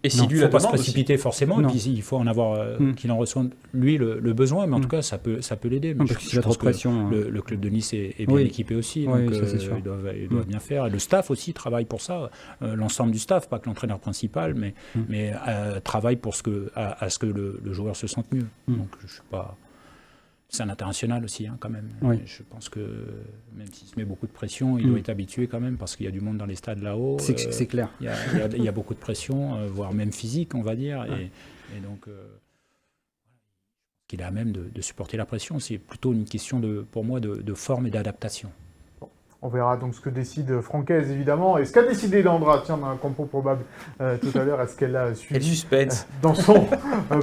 Et si lui, il ne faut pas se précipiter forcément, et puis il faut en avoir qu'il en reçoit lui le besoin, mais en tout cas ça peut l'aider. Parce qu'il a trop de pression. Le club de Nice est bien équipé aussi, donc il doit bien faire. Et le staff aussi travaille pour ça, l'ensemble du staff, pas que l'entraîneur principal, mais travaille pour à ce que le joueur se sente mieux. Donc je suis pas... C'est un international aussi, quand même. Oui. Je pense que même s'il se met beaucoup de pression, il doit être habitué quand même, parce qu'il y a du monde dans les stades là-haut. C'est clair. Il y a beaucoup de pression, voire même physique, on va dire. Et donc, il est à même de supporter la pression. C'est plutôt une question, pour moi, de forme et d'adaptation. On verra donc ce que décide Francaise, évidemment. Et ce qu'a décidé Landra, tiens, dans un compo probable tout à l'heure, est-ce qu'elle a suivi le suspense dans son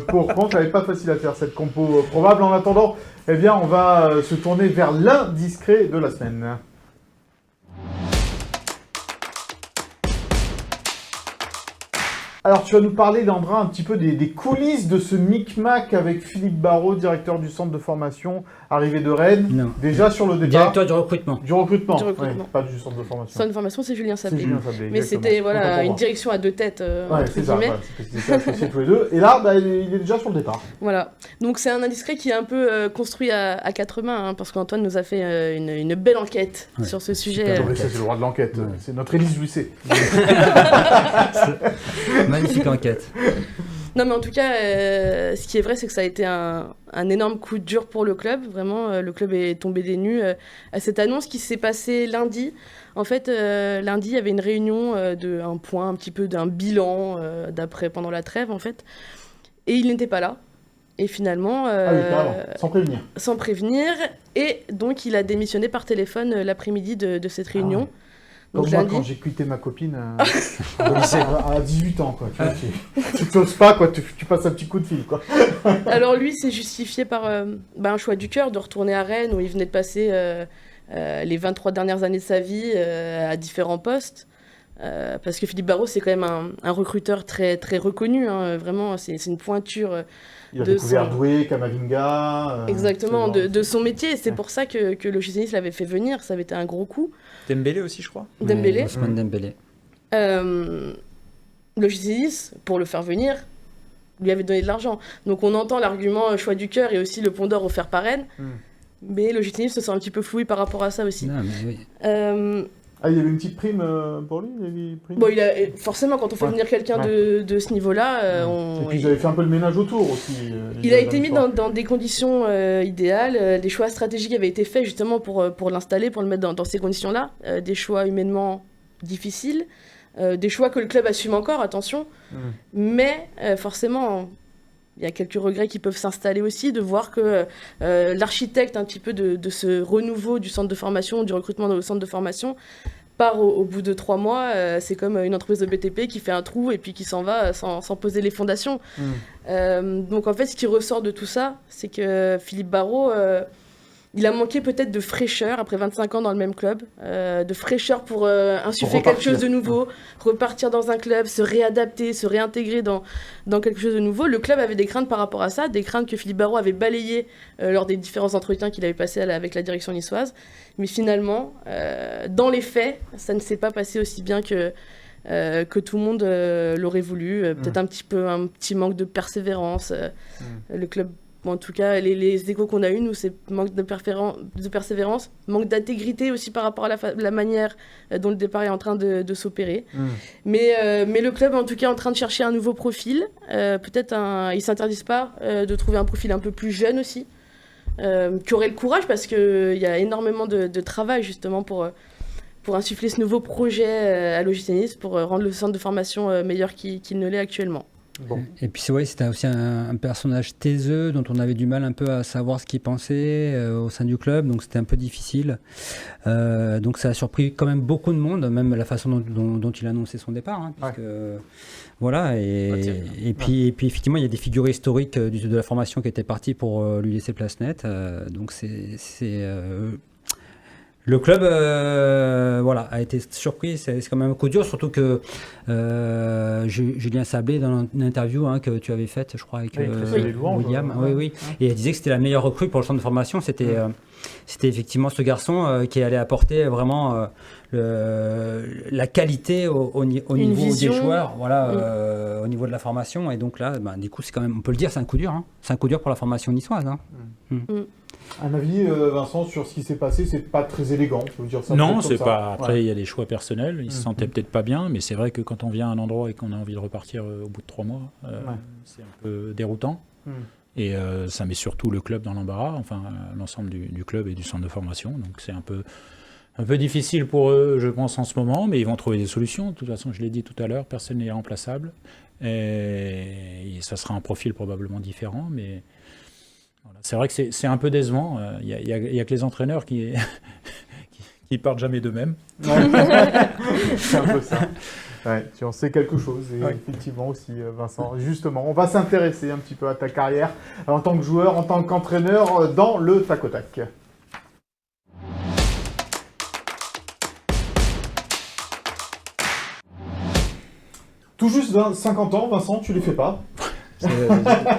pour contre? Elle n'est pas facile à faire, cette compo probable. En attendant, eh bien, on va se tourner vers l'indiscret de la semaine. Alors, tu vas nous parler, Landra, un petit peu des coulisses de ce micmac avec Philippe Barraud, directeur du centre de formation, arrivé de Rennes. Non. Déjà sur le départ. Directeur du recrutement. Du recrutement. Du recrutement. Ouais, pas du centre de formation. Centre de formation, c'est Julien Sablé. Mais exactement. c'était une direction à deux têtes, c'est ça, c'était associé tous les deux. Et là, il est déjà sur le départ. Voilà. Donc c'est un indiscret qui est un peu construit à quatre mains, parce qu'Antoine nous a fait une belle enquête sur ce sujet. C'est le droit de l'enquête. Ouais. C'est notre Élise Lucet. Magnifique enquête. Non, mais en tout cas, ce qui est vrai, c'est que ça a été un énorme coup dur pour le club. Vraiment, le club est tombé des nues à cette annonce qui s'est passée lundi. En fait, lundi, il y avait une réunion d'un point, un petit peu d'un bilan pendant la trêve, en fait. Et il n'était pas là. Et finalement... sans prévenir. Sans prévenir. Et donc, il a démissionné par téléphone l'après-midi de cette réunion. Comme moi, quand j'ai quitté ma copine à 18 ans, quoi. Tu n'oses pas, quoi. Tu passes un petit coup de fil, quoi. Alors lui, c'est justifié par un choix du cœur de retourner à Rennes, où il venait de passer les 23 dernières années de sa vie à différents postes. Parce que Philippe Barraud, c'est quand même un recruteur très, très reconnu. Hein, vraiment, c'est une pointure. Il a découvert Doué, Kamavinga. Exactement, de son métier. Et c'est pour ça que l'OGC Nice l'avait fait venir. Ça avait été un gros coup. Dembélé aussi, je crois. Dembélé. Ousmane Dembélé. L'OGC Nice, pour le faire venir, lui avait donné de l'argent. Donc on entend l'argument choix du cœur et aussi le Pont d'Or offert par Rennes. Mais l'OGC Nice se sent un petit peu floué par rapport à ça aussi. Non, mais oui. Il y avait une petite prime pour lui, Bon, forcément, quand on fait venir quelqu'un de ce niveau-là, Et puis ils avaient fait un peu le ménage autour aussi. Il a été mis dans des conditions idéales. Des choix stratégiques avaient été faits justement pour l'installer, pour le mettre dans ces conditions-là. Des choix humainement difficiles. Des choix que le club assume encore, attention. Mais forcément, il y a quelques regrets qui peuvent s'installer aussi, de voir que l'architecte un petit peu de ce renouveau du centre de formation, du recrutement dans le centre de formation, part au bout de 3 mois. C'est comme une entreprise de BTP qui fait un trou et puis qui s'en va sans poser les fondations. Donc en fait, ce qui ressort de tout ça, c'est que Philippe Barraud... il a manqué peut-être de fraîcheur après 25 ans dans le même club, de fraîcheur pour insuffler quelque chose de nouveau, repartir dans un club, se réadapter, se réintégrer dans quelque chose de nouveau. Le club avait des craintes par rapport à ça, des craintes que Philippe Barraud avait balayées lors des différents entretiens qu'il avait passés avec la direction niçoise. Mais finalement, dans les faits, ça ne s'est pas passé aussi bien que tout le monde l'aurait voulu. Peut-être un petit manque de persévérance. Le club... Bon, en tout cas, les échos qu'on a eus, nous, c'est manque de persévérance, manque d'intégrité aussi par rapport à la manière dont le départ est en train de s'opérer. Mais le club, en tout cas, est en train de chercher un nouveau profil. Peut-être ils ne s'interdisent pas de trouver un profil un peu plus jeune aussi, qui aurait le courage, parce qu'il y a énormément de travail justement pour insuffler ce nouveau projet à l'OGC Nice, pour rendre le centre de formation meilleur qu'il ne l'est actuellement. Bon. Et puis c'était aussi un personnage taiseux dont on avait du mal un peu à savoir ce qu'il pensait au sein du club, donc c'était un peu difficile. Donc ça a surpris quand même beaucoup de monde, même la façon dont il a annoncé son départ. Hein, puisque, voilà, et puis effectivement il y a des figures historiques de la formation qui étaient parties pour lui laisser place nette. Donc le club a été surpris, c'est quand même un coup dur, surtout que Julien Sablé, dans une interview que tu avais faite, je crois, avec William, et elle disait que c'était la meilleure recrue pour le centre de formation, c'était effectivement ce garçon qui allait apporter vraiment la qualité au niveau des joueurs, au niveau de la formation, et donc là, du coup, c'est quand même, on peut le dire, c'est un coup dur, c'est un coup dur pour la formation niçoise. Un avis, Vincent, sur ce qui s'est passé, c'est pas très élégant, je veux dire ça. Non, c'est pas. Après, il y a des choix personnels. Ils se sentaient peut-être pas bien, mais c'est vrai que quand on vient à un endroit et qu'on a envie de repartir au bout de 3 mois, c'est un peu déroutant. Et ça met surtout le club dans l'embarras, enfin l'ensemble du club et du centre de formation. Donc c'est un peu difficile pour eux, je pense, en ce moment, mais ils vont trouver des solutions. De toute façon, je l'ai dit tout à l'heure, personne n'est remplaçable. Et ça sera un profil probablement différent, mais. Voilà. C'est vrai que c'est un peu décevant. Il y a que les entraîneurs qui partent jamais d'eux-mêmes. C'est un peu ça. Tu en sais quelque chose, et effectivement aussi, Vincent. Justement, on va s'intéresser un petit peu à ta carrière en tant que joueur, en tant qu'entraîneur dans le tac au tac. Tout juste 50 ans, Vincent, tu les fais pas.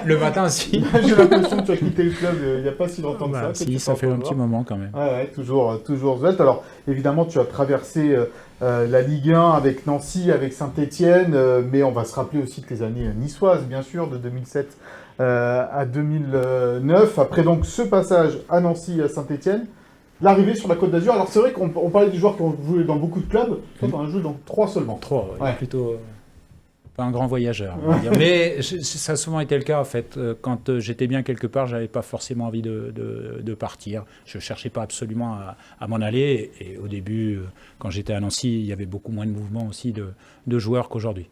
Le matin, si. J'ai l'impression que tu as quitté le club il n'y a pas si longtemps que ça. Si, ça fait un petit moment quand même. Toujours Zelt. Alors, évidemment, tu as traversé la Ligue 1 avec Nancy, avec Saint-Etienne, mais on va se rappeler aussi de tes années niçoises, bien sûr, de 2007 à 2009. Après donc ce passage à Nancy et à Saint-Etienne, l'arrivée sur la Côte d'Azur. Alors, c'est vrai qu'on parlait des joueurs qui ont joué dans beaucoup de clubs. Toi, tu en as joué dans 3 seulement. 3, plutôt... Pas un grand voyageur, on va dire. Mais ça a souvent été le cas, en fait. Quand j'étais bien quelque part, j'avais pas forcément envie de partir. Je cherchais pas absolument à m'en aller. Et au début, quand j'étais à Nancy, il y avait beaucoup moins de mouvements aussi de joueurs qu'aujourd'hui.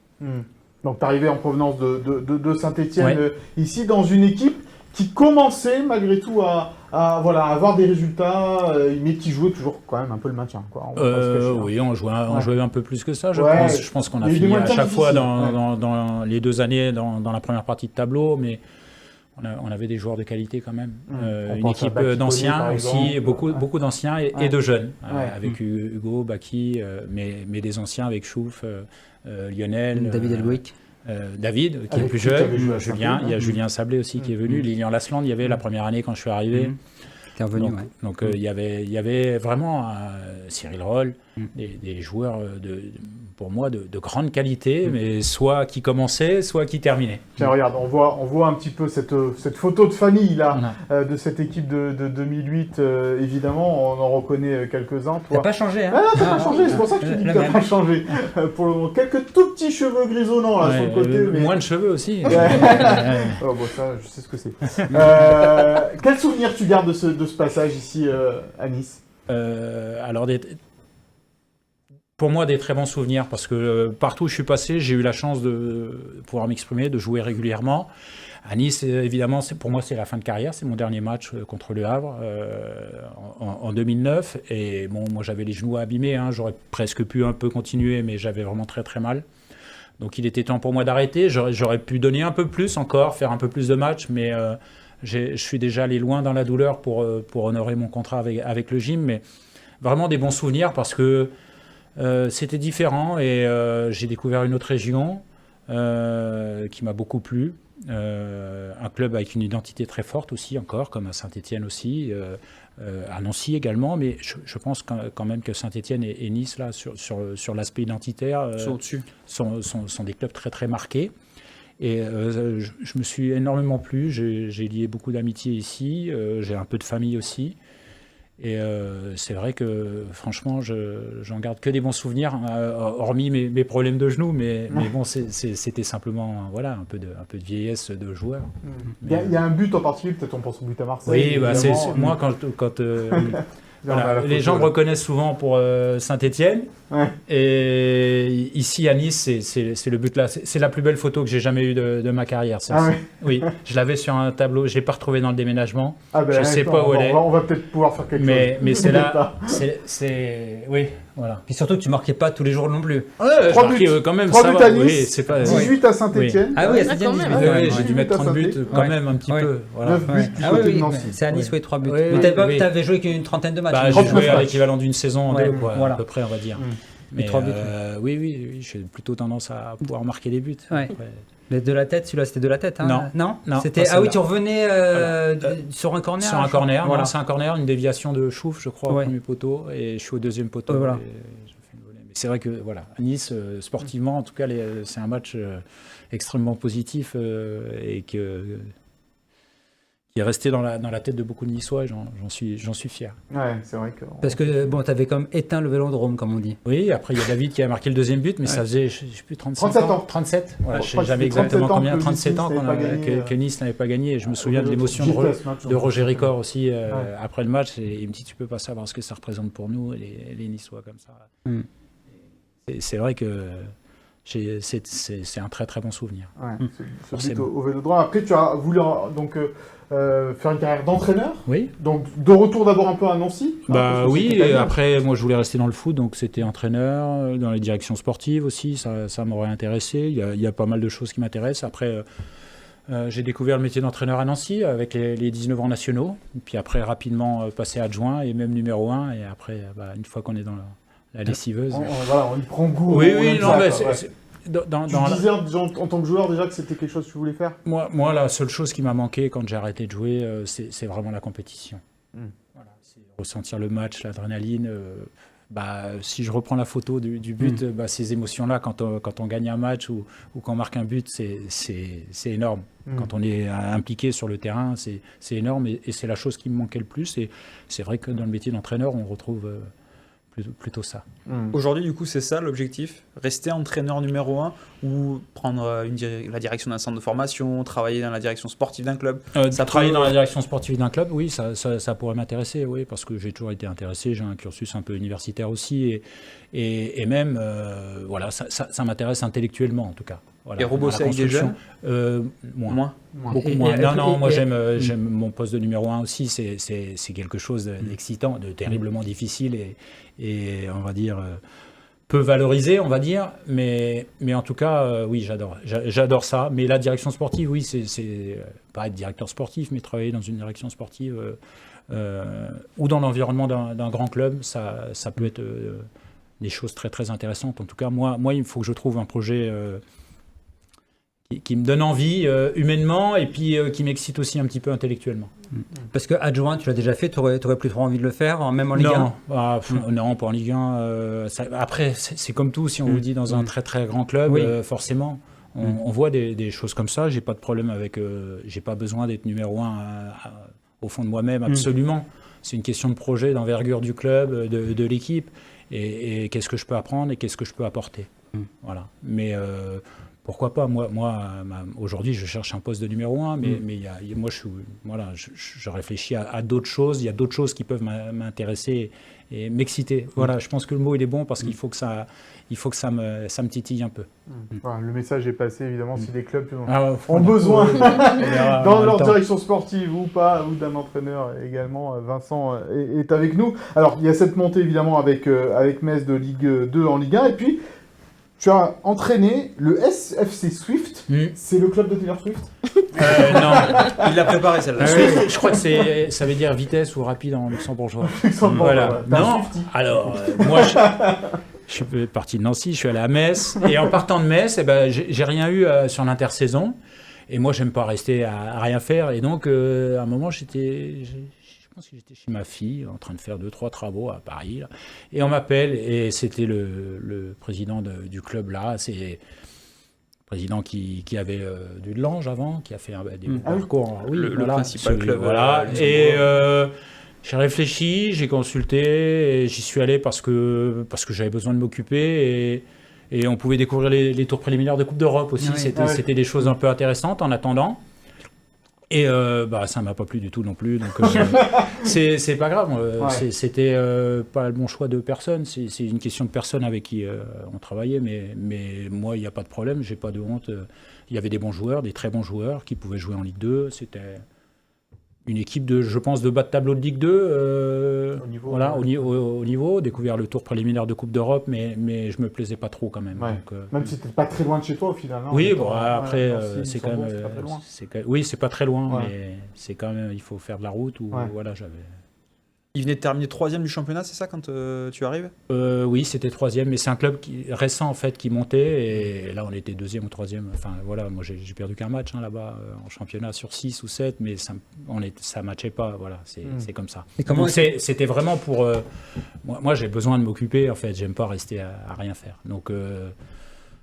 Donc, tu arrivais en provenance de Saint-Etienne, ici, dans une équipe qui commençait malgré tout à avoir des résultats, mais qui jouait toujours quand même un peu le maintien. Quoi. Oui, on jouait un peu plus que ça, je pense. Je pense qu'on a fini à chaque fois dans les 2 années dans la première partie de tableau, mais On avait des joueurs de qualité quand même. Une pense à équipe Baki d'anciens par aussi, exemple. beaucoup d'anciens et Ouais. de jeunes, Ouais. avec Hugo, Baki, mais des anciens avec Chouf, Lionel, David Elwick. David, qui est Avec plus qui tu avais jeune, joué à Julien, Saint-Étienne, il y a Julien Sablé aussi qui est venu, Lilian Lasland, il y avait la première année quand je suis arrivé. Qui est revenu, Donc, ouais. donc, il y avait vraiment Cyril Roll, des joueurs pour moi de grande qualité, mais soit qui commençaient, soit qui terminaient. Tiens, regarde, on voit un petit peu cette photo de famille là, de cette équipe de 2008. Évidemment, on en reconnaît quelques-uns. T'as pas changé, hein? Ah non, t'as pas changé, c'est pour ça que je te dis que t'as pas changé. Pour le moment, quelques tout petits cheveux grisonnants là sur le côté. Mais... Moins de cheveux aussi. Oh, bon, ça, je sais ce que c'est. Quel souvenir tu gardes de ce passage ici à Nice? Alors, pour moi, des très bons souvenirs, parce que partout où je suis passé, j'ai eu la chance de pouvoir m'exprimer, de jouer régulièrement. À Nice, évidemment, pour moi, c'est la fin de carrière. C'est mon dernier match contre Le Havre en 2009. Et bon, moi, j'avais les genoux abîmés. Hein. J'aurais presque pu un peu continuer, mais j'avais vraiment très, très mal. Donc, il était temps pour moi d'arrêter. J'aurais pu donner un peu plus encore, faire un peu plus de matchs, mais je suis déjà allé loin dans la douleur pour honorer mon contrat avec le gym. Mais vraiment des bons souvenirs parce que c'était différent et j'ai découvert une autre région qui m'a beaucoup plu. Un club avec une identité très forte aussi encore, comme à Saint-Étienne aussi, à Nancy également, mais je pense quand même que Saint-Étienne et Nice, là, sur l'aspect identitaire, sont des clubs très très marqués. Et je me suis énormément plu, j'ai lié beaucoup d'amitié ici, j'ai un peu de famille aussi. Et c'est vrai que franchement, j'en garde que des bons souvenirs, hormis mes problèmes de genoux, mais bon, c'était simplement voilà, un peu de vieillesse de joueur. Il y a un but en particulier, peut-être on pense au but à Marseille. Oui, bah, moi quand voilà, les gens me reconnaissent souvent pour Saint-Étienne. Ouais. Et ici à Nice, c'est le but là. C'est la plus belle photo que j'ai jamais eue de ma carrière. Ça, oui. Oui, je l'avais sur un tableau. Je l'ai pas retrouvé dans le déménagement. Ah ben, je sais pas où elle est. On va peut-être pouvoir faire quelque chose. Mais c'est là. Oui, voilà. Puis surtout que tu marquais pas tous les jours non plus. Ouais, 3 buts quand même. 3 buts à Nice, oui, c'est pas... 18 à Saint-Étienne. Oui. Ah oui, à Saint-Étienne, 18. Oui, j'ai dû mettre 30 buts quand même un petit peu. Voilà. 9 buts du côté de Nancy. C'est à Nice, oui, 3 buts. Oui, mais t'avais joué qu'une trentaine de matchs. Bah, j'ai joué à l'équivalent d'une saison, à peu près, on va dire. Mais 3 buts. Oui, j'ai plutôt tendance à pouvoir marquer des buts. Ouais. Mais de la tête, celui-là, c'était de la tête, hein? Non. C'était... Ah oui, tu revenais sur un corner? Sur un corner, voilà. C'est un corner, une déviation de Chouf, je crois, au premier poteau, et je suis au deuxième poteau. Voilà. Mais c'est vrai que, voilà, à Nice, sportivement, en tout cas, c'est un match extrêmement positif et qui est resté dans la tête de beaucoup de Niçois, et j'en suis fier. Ouais, c'est vrai que... Parce que, bon, t'avais comme éteint le Vélodrome, comme on dit. Oui, après, il y a David qui a marqué le deuxième but, mais ça faisait, je ne sais plus, 37 ans. 37 voilà, je ne sais jamais exactement combien, 37 ans que Nice n'avait pas gagné. Et je me souviens de l'émotion de Roger Ricard aussi après le match. Et il me dit, tu ne peux pas savoir ce que ça représente pour nous, les Niçois comme ça. C'est vrai que... c'est un très très bon souvenir. Ouais, ce but au Vélodrome. Après, tu as voulu donc faire une carrière d'entraîneur. Oui. Donc de retour d'abord un peu à Nancy. Bah oui. Et après, moi, je voulais rester dans le foot, donc c'était entraîneur dans les directions sportives aussi. Ça m'aurait intéressé. Il y a pas mal de choses qui m'intéressent. Après, j'ai découvert le métier d'entraîneur à Nancy avec les 19 ans nationaux. Et puis après, rapidement passé adjoint et même numéro 1. Et après, une fois qu'on est dans la lessiveuse. On y prend goût. Oui, non, mais tu disais en tant que joueur déjà que c'était quelque chose que tu voulais faire? Moi, la seule chose qui m'a manqué quand j'ai arrêté de jouer, c'est vraiment la compétition. Voilà, c'est ressentir le match, l'adrénaline. Si je reprends la photo du but, ces émotions-là, quand on gagne un match ou quand on marque un but, c'est énorme. Quand on est impliqué sur le terrain, c'est énorme et c'est la chose qui me manquait le plus. Et c'est vrai que dans le métier d'entraîneur, on retrouve... plutôt ça. Aujourd'hui, du coup, c'est ça l'objectif? Rester entraîneur numéro 1 ou prendre la direction d'un centre de formation, travailler dans la direction sportive d'un club? Travailler dans la direction sportive d'un club, oui, ça pourrait m'intéresser, oui, parce que j'ai toujours été intéressé, j'ai un cursus un peu universitaire aussi, et même, ça m'intéresse intellectuellement, en tout cas. Voilà, et rebosser avec des jeunes? Moins. Beaucoup moins. Non, moi j'aime mon poste de numéro 1 aussi, c'est quelque chose d'excitant, de terriblement difficile et on va dire peu valorisé, on va dire, mais en tout cas, oui, j'adore ça. Mais la direction sportive, oui, c'est pas être directeur sportif, mais travailler dans une direction sportive ou dans l'environnement d'un grand club, ça peut être des choses très très intéressantes. En tout cas, moi, il faut que je trouve un projet qui me donne envie humainement et puis qui m'excite aussi un petit peu intellectuellement. Parce que adjoint, tu l'as déjà fait, tu aurais plus trop envie de le faire, même en Ligue 1 ? Non, pas en Ligue 1. Après, c'est comme tout, si on vous dit dans un très très grand club, forcément, on voit des choses comme ça. J'ai pas de problème avec. J'ai pas besoin d'être numéro 1 au fond de moi-même, absolument. C'est une question de projet, d'envergure du club, de l'équipe, et qu'est-ce que je peux apprendre et qu'est-ce que je peux apporter. Voilà. Mais pourquoi pas, moi aujourd'hui, je cherche un poste de numéro 1, mais moi, je réfléchis à d'autres choses. Il y a d'autres choses qui peuvent m'intéresser et m'exciter. Voilà, je pense que le mot, il est bon parce qu'il faut que ça me titille un peu. Voilà, le message est passé, évidemment, si les clubs ont besoin, dans leur direction sportive ou pas, ou d'un entraîneur également. Vincent est avec nous. Alors, il y a cette montée, évidemment, avec Metz de Ligue 2 en Ligue 1, et puis tu as entraîné le SFC Swift. C'est le club de Taylor Swift? Non, il l'a préparé celle-là. Je crois que ça veut dire vitesse ou rapide en luxembourgeois. Voilà. Non, alors moi je suis parti de Nancy, je suis allé à Metz, et en partant de Metz, j'ai rien eu sur l'intersaison, et moi j'aime pas rester à rien faire, et donc à un moment je pense que j'étais chez ma fille en train de faire 2-3 travaux à Paris, là, et on m'appelle, et c'était le président du club là, c'est le président qui avait du Lange avant, qui a fait des parcours. Oui, le principal club. Voilà. Et j'ai réfléchi, j'ai consulté, et j'y suis allé parce que j'avais besoin de m'occuper, et on pouvait découvrir les tours préliminaires de Coupe d'Europe aussi. C'était des choses un peu intéressantes en attendant. Et ça m'a pas plu du tout non plus, donc c'est pas grave. C'était pas le bon choix de personne. C'est une question de personne avec qui on travaillait, mais moi il n'y a pas de problème, j'ai pas de honte. Il y avait des bons joueurs, des très bons joueurs qui pouvaient jouer en Ligue 2. C'était une équipe je pense, de bas de tableau de Ligue 2. Au niveau, découvert le tour préliminaire de Coupe d'Europe, mais je me plaisais pas trop quand même. Ouais. Donc, même si c'était pas très loin de chez toi au final. Non, oui, après c'est quand même. C'est pas très loin. Oui, c'est pas très loin, mais c'est quand même. Il faut faire de la route j'avais. Il venait de terminer 3e du championnat, c'est ça, quand tu arrives? Oui, c'était 3e, mais c'est un club récent en fait qui montait, et là on était 2e ou 3e. Enfin voilà, moi j'ai perdu qu'un match là-bas en championnat sur 6 ou 7, mais ça matchait pas. Voilà, c'est comme ça. Et donc c'était vraiment pour moi j'ai besoin de m'occuper en fait. J'aime pas rester à rien faire. Donc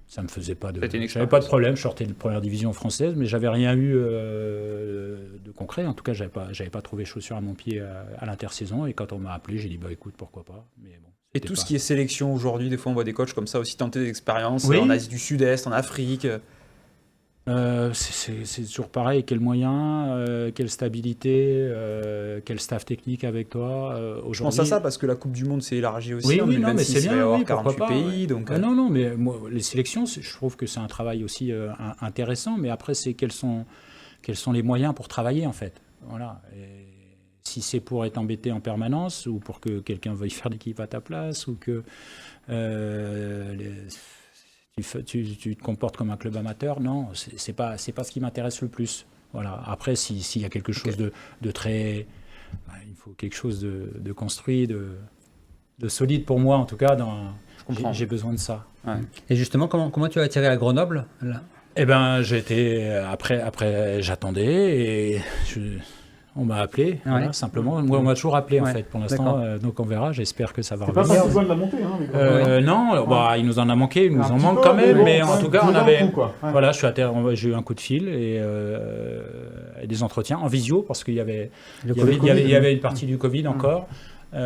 ça me faisait pas j'avais pas de problème. Je sortais de première division française, mais j'avais rien eu de concret. En tout cas, j'avais pas trouvé chaussure à mon pied à l'intersaison. Et quand on m'a appelé, j'ai dit écoute, pourquoi pas. Mais bon. Et tout ce qui est sélection aujourd'hui, des fois on voit des coachs comme ça aussi tenter des expériences en Asie du Sud-Est, en Afrique. C'est toujours pareil, quels moyens, quelle stabilité, quel staff technique avec toi aujourd'hui. Je pense à ça parce que la Coupe du Monde s'est élargie aussi. Oui, en 2026, mais c'est bien, il va y avoir 48 pays. Donc, non, mais moi, les sélections, je trouve que c'est un travail aussi intéressant, mais après, c'est quels sont les moyens pour travailler en fait. Voilà. Et si c'est pour être embêté en permanence, ou pour que quelqu'un veuille faire l'équipe à ta place, ou que tu te comportes comme un club amateur, non, c'est pas ce qui m'intéresse le plus. Voilà. Après, s'il y a quelque chose de très... il faut quelque chose de construit, de solide pour moi, en tout cas, j'ai besoin de ça. Ouais. Et justement, comment tu as atterri à Grenoble là? Après j'attendais, et on m'a appelé, voilà, simplement. Moi, on m'a toujours appelé, en fait, pour l'instant. Donc, on verra. J'espère que ça va revenir. C'est pas besoin de la montée, hein, non, il nous en a manqué. Il nous en manque quand même. Mais en tout cas, on avait... Voilà, j'ai eu un coup de fil et des entretiens en visio, parce qu'il y avait une partie du Covid encore. Moi,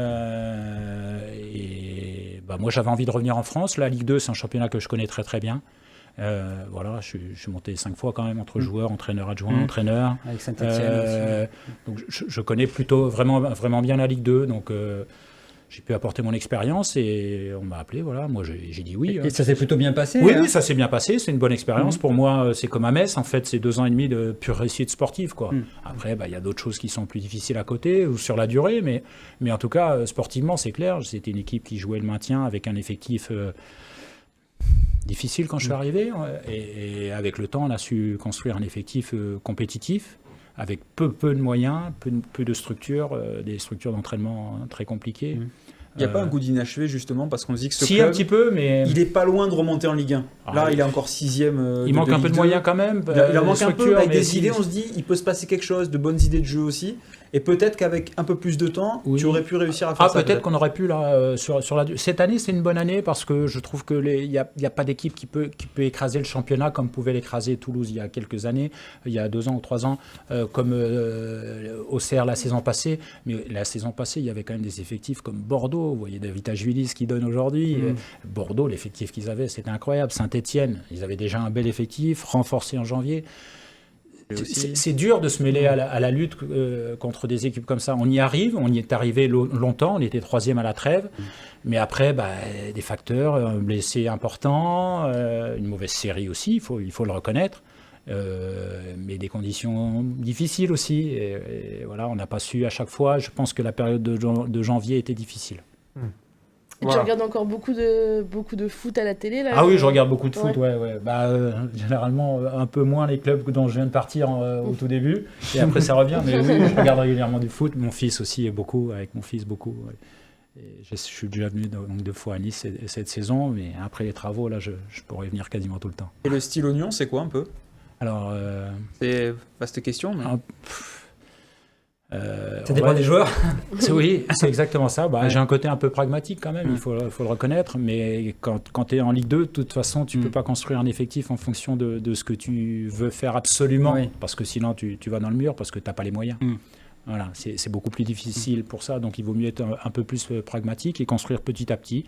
j'avais envie de revenir en France. La Ligue 2, c'est un championnat que je connais très, très bien. Voilà, je suis monté 5 fois quand même entre joueurs, entraîneurs adjoints, entraîneurs. Avec Saint-Etienne aussi. Donc je connais plutôt vraiment bien la Ligue 2. Donc j'ai pu apporter mon expérience et on m'a appelé, voilà, moi j'ai dit oui. Et ça s'est plutôt bien passé. Oui, ça s'est bien passé, c'est une bonne expérience. Pour moi, c'est comme à Metz, en fait, c'est 2 ans et demi de pure réussite sportive, quoi. Après, il y a d'autres choses qui sont plus difficiles à côté ou sur la durée, mais en tout cas, sportivement, c'est clair, c'était une équipe qui jouait le maintien avec un effectif difficile quand je suis arrivé, et avec le temps, on a su construire un effectif compétitif, avec peu de moyens, peu de structures, des structures d'entraînement très compliquées. Il n'y a pas un goût d'inachevé justement parce qu'on se dit que ce si, club, un petit peu, mais il est pas loin de remonter en Ligue 1. Là, il est encore 6e. Il manque un peu de moyens quand même. Il en manque un peu, avec des idées, on se dit, il peut se passer quelque chose, de bonnes idées de jeu aussi. Et peut-être qu'avec un peu plus de temps, tu aurais pu réussir à faire ça. Peut-être qu'on aurait pu, là, sur la... Cette année, c'est une bonne année parce que je trouve qu'il n'y a pas d'équipe qui peut écraser le championnat comme pouvait l'écraser Toulouse il y a quelques années, il y a 2 ans ou 3 ans, comme Auxerre la saison passée. Mais la saison passée, il y avait quand même des effectifs comme Bordeaux. Vous voyez David Ajvilis qui donne aujourd'hui. Bordeaux, l'effectif qu'ils avaient, c'était incroyable. Saint-Etienne, ils avaient déjà un bel effectif, renforcé en janvier. C'est dur de se mêler à la lutte contre des équipes comme ça. On y arrive, on y est arrivé longtemps, on était 3e à la trêve, mais après, des facteurs, un blessé important, une mauvaise série aussi, il faut le reconnaître, mais des conditions difficiles aussi. Et voilà, on n'a pas su à chaque fois. Je pense que la période de janvier était difficile. Et tu regardes encore beaucoup de foot à la télé là? Ah oui, je regarde beaucoup de foot, ouais. Généralement, un peu moins les clubs dont je viens de partir au tout début, et après ça revient, mais oui, je regarde régulièrement du foot. Mon fils aussi, beaucoup. Ouais. Et je suis déjà venu donc 2 fois à Nice cette saison, mais après les travaux, là, je pourrais venir quasiment tout le temps. Et le style oignon, c'est quoi un peu? Alors, c'est vaste question, mais... Ça dépend des joueurs. Oui, c'est exactement ça. J'ai un côté un peu pragmatique quand même, il faut le reconnaître. Mais quand tu es en Ligue 2, de toute façon, tu ne peux pas construire un effectif en fonction de ce que tu veux faire absolument. Parce que sinon, tu vas dans le mur parce que tu n'as pas les moyens. Voilà, c'est beaucoup plus difficile pour ça. Donc, il vaut mieux être un peu plus pragmatique et construire petit à petit.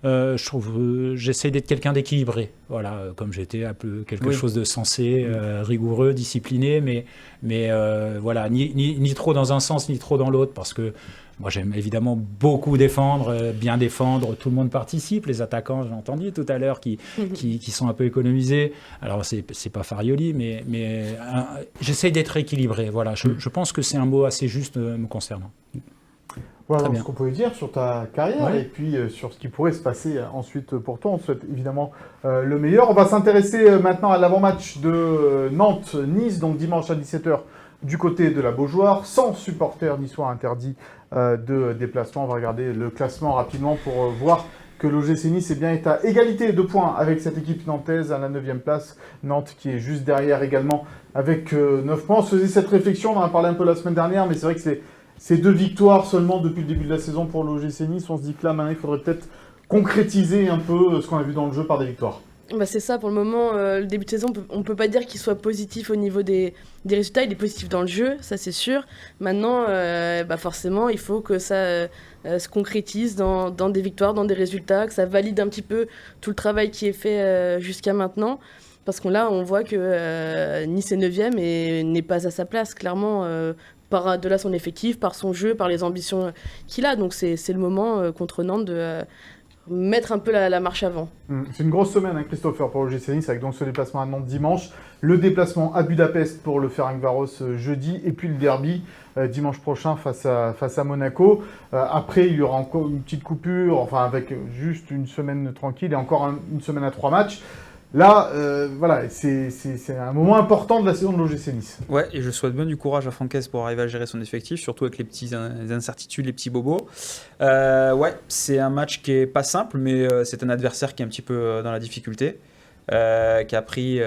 Je trouve, j'essaie d'être quelqu'un d'équilibré. Voilà, comme j'étais un peu quelque chose de sensé, rigoureux, discipliné, mais voilà, ni trop dans un sens, ni trop dans l'autre, parce que moi, j'aime évidemment beaucoup défendre, bien défendre. Tout le monde participe. Les attaquants, j'ai entendu tout à l'heure, qui sont un peu économisés. Alors, c'est pas Farioli, mais j'essaie d'être équilibré. Voilà, je pense que c'est un mot assez juste me concernant. Voilà ce qu'on pouvait dire sur ta carrière et puis sur ce qui pourrait se passer ensuite pour toi. On te souhaite évidemment le meilleur. On va s'intéresser maintenant à l'avant-match de Nantes-Nice, donc dimanche à 17h du côté de la Beaujoire, sans supporters niçois interdits de déplacement. On va regarder le classement rapidement pour voir que l'OGC Nice est à égalité de points avec cette équipe nantaise à la 9e place. Nantes qui est juste derrière également avec 9 points. On se faisait cette réflexion, on en a parlé un peu la semaine dernière, mais c'est vrai que c'est 2 victoires seulement depuis le début de la saison pour l'OGC Nice. On se dit que là, maintenant, il faudrait peut-être concrétiser un peu ce qu'on a vu dans le jeu par des victoires. C'est ça, pour le moment, le début de saison, on peut pas dire qu'il soit positif au niveau des résultats. Il est positif dans le jeu, ça c'est sûr. Maintenant, forcément, il faut que ça se concrétise dans des victoires, dans des résultats, que ça valide un petit peu tout le travail qui est fait jusqu'à maintenant. Parce qu'on voit que Nice est 9e et n'est pas à sa place, clairement, par de là son effectif, par son jeu, par les ambitions qu'il a. Donc c'est le moment contre Nantes de mettre un peu la marche avant. C'est une grosse semaine, Christopher, pour l'OGC Nice, avec donc ce déplacement à Nantes dimanche, le déplacement à Budapest pour le Ferencváros jeudi, et puis le derby dimanche prochain face à Monaco. Après, il y aura encore une petite coupure, avec juste une semaine tranquille et encore une semaine à 3 matchs. Là, c'est un moment important de la saison de l'OGC Nice. Ouais, et je souhaite bien du courage à Francaise pour arriver à gérer son effectif, surtout avec les incertitudes, les petits bobos. C'est un match qui est pas simple, mais c'est un adversaire qui est un petit peu dans la difficulté, qui a pris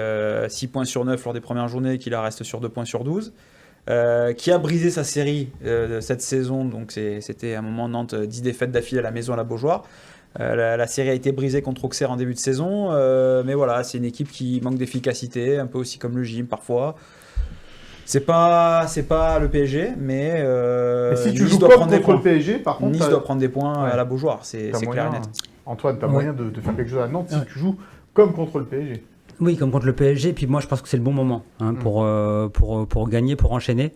6 points sur 9 lors des premières journées, qui la reste sur 2 points sur 12. Qui a brisé sa série cette saison, donc c'était à un moment Nantes 10 défaites d'affilée à la maison à la Beaujoire. La série a été brisée contre Auxerre en début de saison, mais voilà, c'est une équipe qui manque d'efficacité, un peu aussi comme le gym parfois. C'est pas le PSG, mais si tu Nice joues doit pas prendre des contre points. le PSG, par contre, Nice doit prendre des points à la Beaujoire, c'est clair et net. Antoine, tu as moyen de faire quelque chose à Nantes si tu joues comme contre le PSG. Oui, comme contre le PSG. Puis moi, je pense que c'est le bon moment pour gagner, pour enchaîner.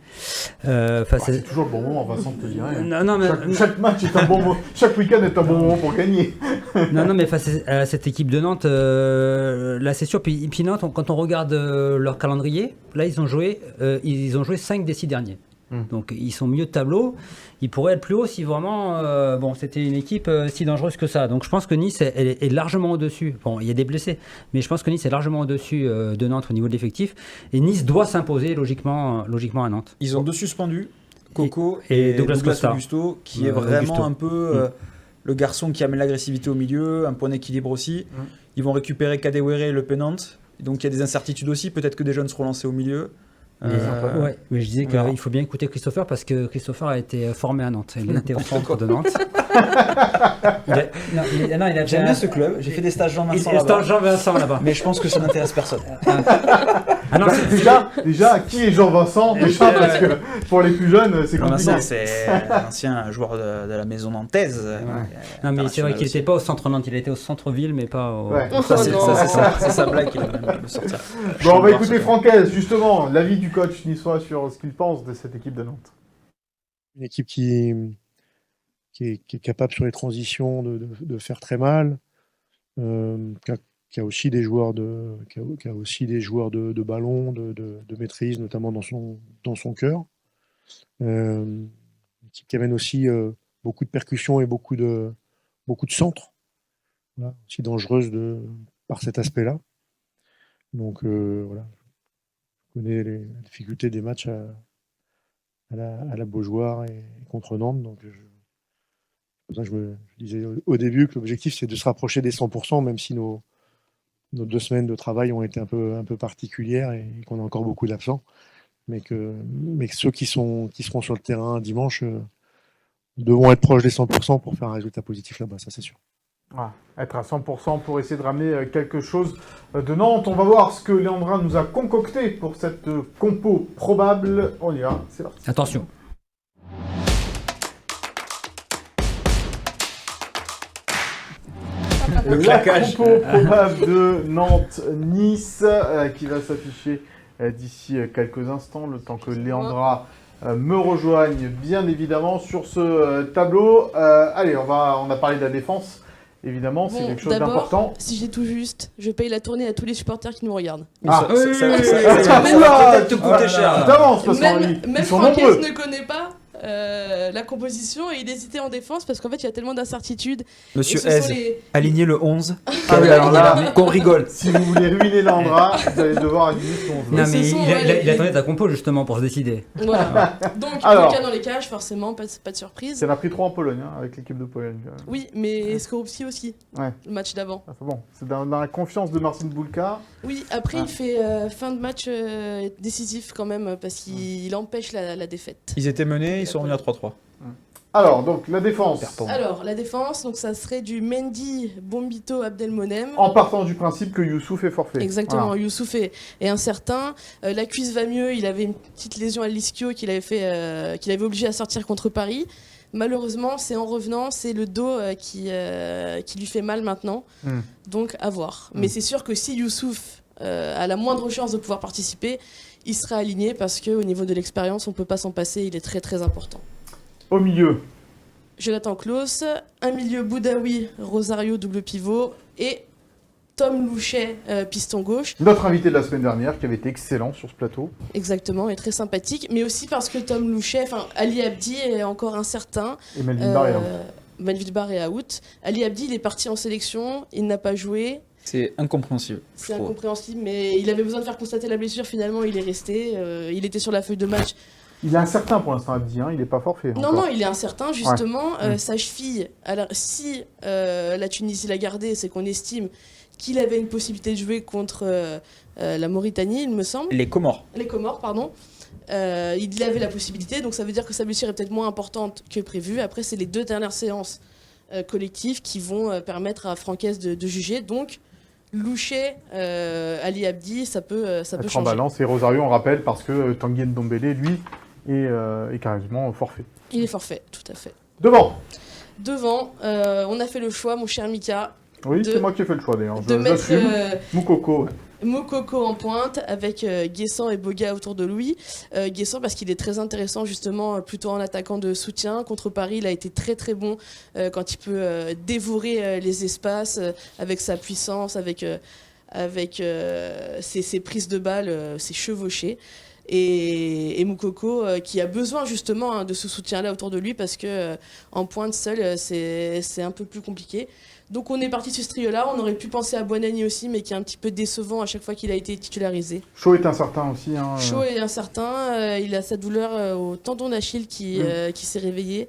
C'est toujours le bon moment, Vincent, te dit rien. Non, mais... chaque match est un bon moment. Chaque week-end est un bon moment pour gagner. non, mais face à cette équipe de Nantes, là, c'est sûr. Puis Nantes, quand on regarde leur calendrier, là, ils ont joué 5 des 6 derniers. Donc ils sont milieu de tableau, ils pourraient être plus haut si vraiment c'était une équipe si dangereuse que ça. Donc je pense que Nice est largement au-dessus. Bon, il y a des blessés, mais je pense que Nice est largement au-dessus de Nantes au niveau de l'effectif. Et Nice doit s'imposer logiquement à Nantes. Ils ont 2 suspendus, Coco et Douglas Augusto, qui est vraiment un peu le garçon qui amène l'agressivité au milieu, un point d'équilibre aussi. Ils vont récupérer Kadewere et Le Penant. Donc il y a des incertitudes aussi, peut-être que des jeunes seront lancés au milieu. Mais je disais qu'il faut bien écouter Christopher parce que Christopher a été formé à Nantes. Il était au centre de Nantes. J'aime bien ce club. J'ai fait des stages Jean-Vincent là-bas. Mais je pense que ça n'intéresse personne. Déjà, qui est Jean-Vincent parce que pour les plus jeunes, c'est compliqué. Jean-Vincent, c'est un ancien joueur de la maison nantaise. Non, mais c'est vrai qu'il n'était pas au centre Nantes, il était au centre-ville, mais pas au... C'est sa blague qu'il a même sortir. Bon, on va écouter Francaise, justement, l'avis du coach niçois sur ce qu'il pense de cette équipe de Nantes. Une équipe qui est capable sur les transitions de faire très mal, qui a aussi des joueurs de ballon, de maîtrise, notamment dans son cœur. Une équipe qui amène aussi beaucoup de percussions et beaucoup de centres, voilà, aussi dangereuse par cet aspect-là. Donc voilà, je connais les difficultés des matchs à la Beaujoire et contre Nantes, donc je disais au début que l'objectif c'est de se rapprocher des 100%, même si nos 2 semaines de travail ont été un peu particulières et qu'on a encore beaucoup d'absents, mais que ceux qui seront sur le terrain dimanche devront être proches des 100% pour faire un résultat positif là-bas, ça c'est sûr. Être à 100% pour essayer de ramener quelque chose de Nantes. On va voir ce que Léandrin nous a concocté pour cette compo probable. On y va, c'est parti. Attention. La compo probable de Nantes-Nice qui va s'afficher d'ici quelques instants, le temps que Léandra me rejoigne bien évidemment sur ce tableau. Allez, on a parlé de la défense. Évidemment, c'est quelque chose d'important. Si j'ai tout juste, je paye la tournée à tous les supporters qui nous regardent. Ça va peut-être te coûter cher. Même Francaise ne connaît pas la composition et il hésitait en défense parce qu'en fait il y a tellement d'incertitudes. Monsieur Hez, alignez le 11. Ah oui, alors là, qu'on rigole. Si vous voulez ruiner Landra, vous allez devoir aligner son 11. Non mais il attendait ta compo justement pour se décider. Voilà. Donc Luka dans les cages, forcément, pas de surprise. Il en a pris 3 en Pologne, avec l'équipe de Pologne. Oui, mais Skorupski aussi, le match d'avant. C'est bon, c'est dans la confiance de Marcin Bulka. Oui, après il fait fin de match décisif quand même parce qu'il empêche la défaite. Ils étaient menés, ils sont revenus à 3-3. Alors, donc, la défense. Alors, la défense, donc ça serait du Mendy, Bombito, Abdelmonem. En partant du principe que Youssouf est forfait. Exactement, voilà. Youssouf est incertain. La cuisse va mieux, il avait une petite lésion à l'ischio qu'il avait obligé à sortir contre Paris. Malheureusement, c'est en revenant, c'est le dos qui lui fait mal maintenant. Donc, à voir. Mais c'est sûr que si Youssouf a la moindre chance de pouvoir participer, il sera aligné parce qu'au niveau de l'expérience, on ne peut pas s'en passer, il est très très important. Au milieu, Jonathan Klaus, un milieu Boudaoui, Rosario double pivot et Tom Louchet piston gauche. Notre invité de la semaine dernière qui avait été excellent sur ce plateau. Exactement, et très sympathique, mais aussi parce que Tom Louchet, Ali Abdi est encore incertain. Et Melvin Barr est out. Melvin Barr est out. Ali Abdi, il est parti en sélection, il n'a pas joué. C'est incompréhensible. C'est incompréhensible, mais il avait besoin de faire constater la blessure, finalement il est resté. Il était sur la feuille de match. Il est incertain pour l'instant, Abdi, il n'est pas forfait. Non, il est incertain, justement. Sa cheville, si la Tunisie l'a gardé, c'est qu'on estime qu'il avait une possibilité de jouer contre la Mauritanie, il me semble. Les Comores, pardon. Il avait la possibilité, donc ça veut dire que sa blessure est peut-être moins importante que prévu. Après, c'est les 2 dernières séances collectives qui vont permettre à Francaise de juger. Donc, Louchet, Ali Abdi, ça peut changer. En balance, et Rosario, on rappelle, parce que Tanguy Ndombele, lui, est carrément forfait. Il est forfait, tout à fait. Devant, on a fait le choix, mon cher Mika. Oui, c'est moi qui ai fait le choix d'ailleurs. De mettre Moukoko. Moukoko en pointe avec Guessant et Boga autour de lui. Guessant parce qu'il est très intéressant justement plutôt en attaquant de soutien. Contre Paris, il a été très très bon quand il peut dévorer les espaces avec sa puissance, avec ses prises de balles, ses chevauchés. Et Moukoko qui a besoin justement de ce soutien-là autour de lui parce que en pointe seul, c'est un peu plus compliqué. Donc on est parti sur ce trio-là. On aurait pu penser à Buonanni aussi, mais qui est un petit peu décevant à chaque fois qu'il a été titularisé. Shaw est incertain aussi. Shaw est incertain. Il a sa douleur au tendon d'Achille qui s'est réveillé.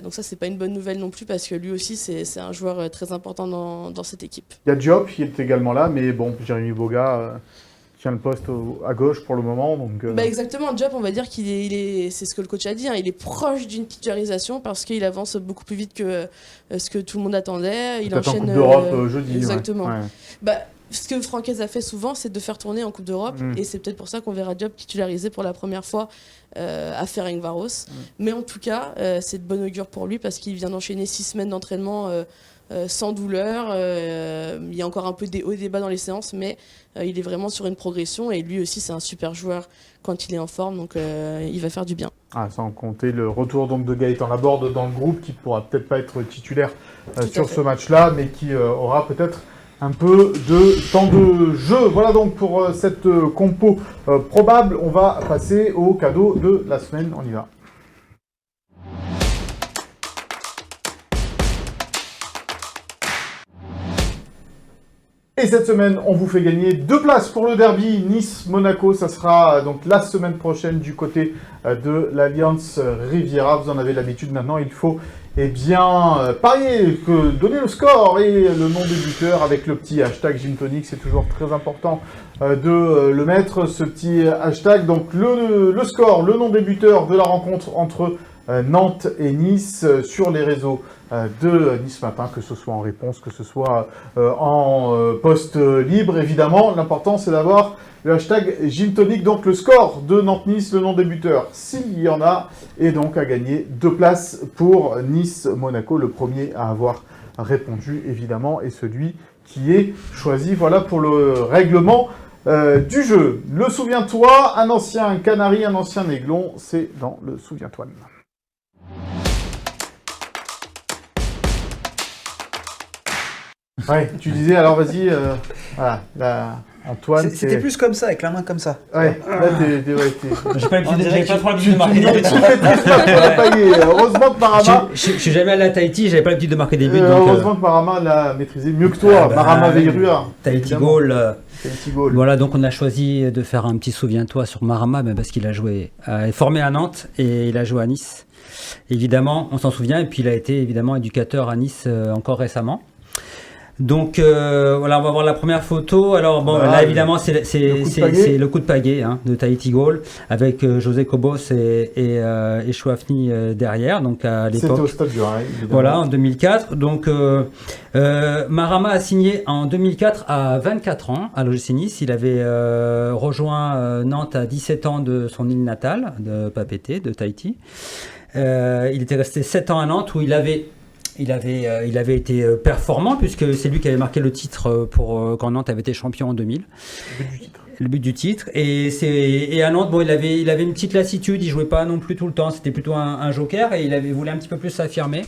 Donc ça, c'est pas une bonne nouvelle non plus parce que lui aussi, c'est un joueur très important dans cette équipe. Il y a Diop qui est également là, mais bon, Jérémy Boga tient le poste à gauche pour le moment. Donc, exactement, Diop, on va dire qu'il est, c'est ce que le coach a dit, il est proche d'une titularisation parce qu'il avance beaucoup plus vite que ce que tout le monde attendait. Il enchaîne en Coupe d'Europe jeudi. Exactement. Ouais. Ce que Francaise a fait souvent, c'est de faire tourner en Coupe d'Europe, et c'est peut-être pour ça qu'on verra Diop titularisé pour la première fois à Ferencváros. Mais en tout cas, c'est de bon augure pour lui parce qu'il vient d'enchaîner 6 semaines d'entraînement sans douleur. Il y a encore un peu des hauts et des bas dans les séances, mais il est vraiment sur une progression et lui aussi, c'est un super joueur quand il est en forme, donc il va faire du bien. Sans compter le retour donc de Gaëtan Laborde dans le groupe qui pourra peut-être pas être titulaire sur ce match-là, mais qui aura peut-être un peu de temps de jeu. Voilà donc pour cette compo probable. On va passer au cadeau de la semaine. On y va. Et cette semaine, on vous fait gagner 2 places pour le derby Nice-Monaco. Ça sera donc la semaine prochaine du côté de l'Alliance Riviera. Vous en avez l'habitude maintenant. Il faut parier, donner le score et le nom des buteurs avec le petit hashtag Gymtonic. C'est toujours très important de le mettre, ce petit hashtag. Donc le score, le nom des buteurs de la rencontre entre Nantes et Nice sur les réseaux de Nice Matin, que ce soit en réponse, que ce soit en post libre, évidemment. L'important, c'est d'avoir le hashtag Gymtonic, donc le score de Nantes-Nice, le nom des buteurs, s'il y en a, et donc à gagner 2 places pour Nice-Monaco. Le premier à avoir répondu, évidemment, est celui qui est choisi. Voilà pour le règlement du jeu. Le Souviens-toi, un ancien Canari, un ancien Aiglon, c'est dans le Souviens-toi. Ouais, tu disais, alors vas-y, voilà, là, Antoine... C'était plus comme ça, avec la main comme ça. Ouais, là, t'es... J'ai pas trop l'habitude de marquer des buts. Heureusement que Marama... Je suis jamais allé à Tahiti, j'avais pas l'habitude de marquer des buts. Heureusement que Marama l'a maîtrisé mieux que toi, Marama Veirua. Tahiti Goal. Voilà, donc on a choisi de faire un petit souviens-toi sur Marama, parce qu'il a joué, est formé à Nantes et il a joué à Nice. Évidemment, on s'en souvient, et puis il a été évidemment éducateur à Nice encore récemment. Donc voilà, on va voir la première photo. Alors bon, là évidemment c'est le coup de pagaie de Tahiti Goal avec José Cobos et Chouafni derrière. Donc à l'époque. C'était au Stade du Rail. Voilà, en 2004. Donc Marama a signé en 2004 à 24 ans à l'OGC Nice. Il avait rejoint Nantes à 17 ans de son île natale, de Papeete, de Tahiti. Il était resté 7 ans à Nantes où il avait été performant puisque c'est lui qui avait marqué le titre quand Nantes avait été champion en 2000. Le but du titre. Et à Nantes, bon, il avait une petite lassitude, il jouait pas non plus tout le temps, c'était plutôt un joker et il voulait un petit peu plus s'affirmer.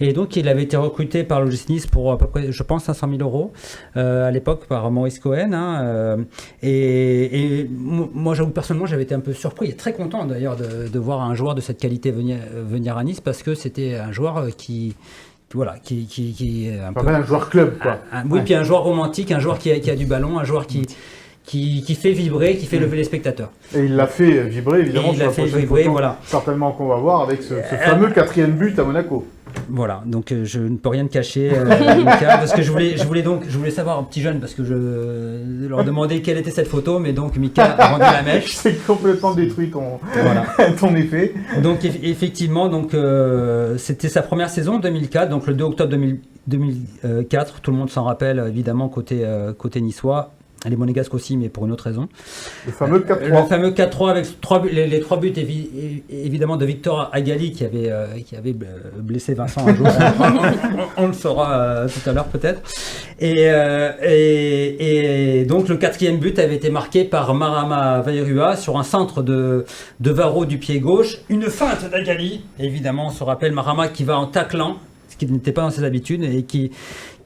Et donc il avait été recruté par l'OGC Nice pour à peu près, je pense, 500 000 € à l'époque par Maurice Cohen. Et moi, j'avoue personnellement, j'avais été un peu surpris et très content d'ailleurs de voir un joueur de cette qualité venir à Nice parce que c'était un joueur qui est un joueur club, quoi. Oui, puis un joueur romantique, un joueur qui a du ballon, un joueur qui fait vibrer, qui fait lever les spectateurs. Et il l'a fait vibrer, évidemment, sur la prochaine photo, voilà. Certainement qu'on va voir avec ce fameux 4e but à Monaco. Voilà, donc je ne peux rien te cacher, Mika, parce que je voulais savoir, petit jeune, parce que je leur demandais quelle était cette photo, mais donc Mika a rendu la mèche. C'est complètement détruit ton effet. Donc effectivement, c'était sa première saison, 2004, donc le 2 octobre 2004, tout le monde s'en rappelle, évidemment, côté niçois. Les Monégasques aussi, mais pour une autre raison. Le fameux 4-3. Le fameux 4-3 avec les 3 buts évidemment de Victor Agali qui avait blessé Vincent un jour. on le saura tout à l'heure peut-être. Et donc le 4e but avait été marqué par Marama Vairua sur un centre de Varro du pied gauche. Une feinte d'Agali. Évidemment, on se rappelle Marama qui va en taclant, ce qui n'était pas dans ses habitudes, et qui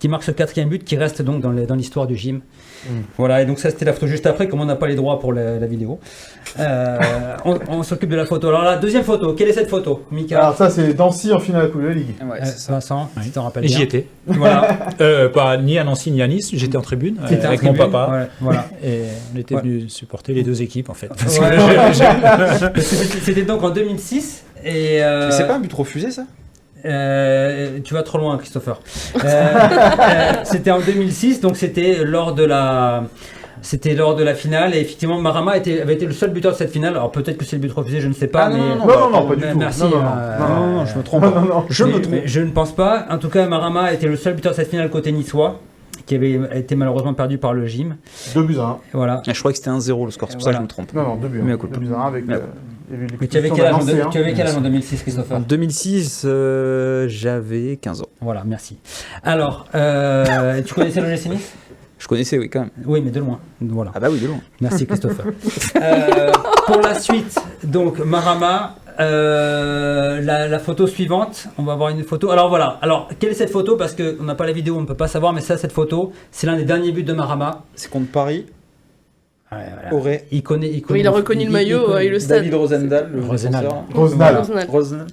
marque ce 4e but qui reste donc dans l'histoire du gym. Voilà, et donc ça c'était la photo juste après, comme on n'a pas les droits pour la vidéo. On s'occupe de la photo. Alors la deuxième photo, quelle est cette photo, Mika? Alors ça c'est Nancy en finale de la Coupe de la Ligue. Ouais, c'est ça. Vincent, si tu t'en rappelles Et bien. j'y étais. Voilà. Pas ni à Nancy ni à Nice, j'étais en tribune C'était en avec tribune, mon papa. ouais, voilà. Et on était venus supporter les 2 équipes en fait. Parce Ouais. que C'était donc en 2006. Et Mais c'est pas un but refusé, ça? tu vas trop loin, Christopher. C'était en 2006, donc c'était lors de la finale, et effectivement Marama avait été le seul buteur de cette finale. Alors peut-être que c'est le but refusé, je ne sais pas. Ah, mais non, pas du tout. Merci. Non, je me trompe pas. Mais je ne pense pas. En tout cas, Marama a été le seul buteur de cette finale côté niçois, qui avait été malheureusement perdu par le gym. 2-1. Voilà. Je crois que c'était 1-0 le score, c'est pour ça que je me trompe. Non, 2-1. Mais écoute. 2-1 avec Mais tu avais quel âge en 2006, Christopher? En 2006, j'avais 15 ans. Voilà, merci. Alors, tu connaissais l'OGC Nice? Je connaissais, oui, quand même. Oui, mais de loin. Voilà. Ah bah oui, de loin. Merci Christopher. Pour la suite, donc Marama, la photo suivante, on va voir une photo. Alors voilà, quelle est cette photo? Parce qu'on n'a pas la vidéo, on ne peut pas savoir, mais cette photo, c'est l'un des derniers buts de Marama. C'est contre Paris. Ouais, voilà. Aurait. Il a reconnu le maillot et le stade. David Rosendal, le Rosenal. défenseur. Rosnal.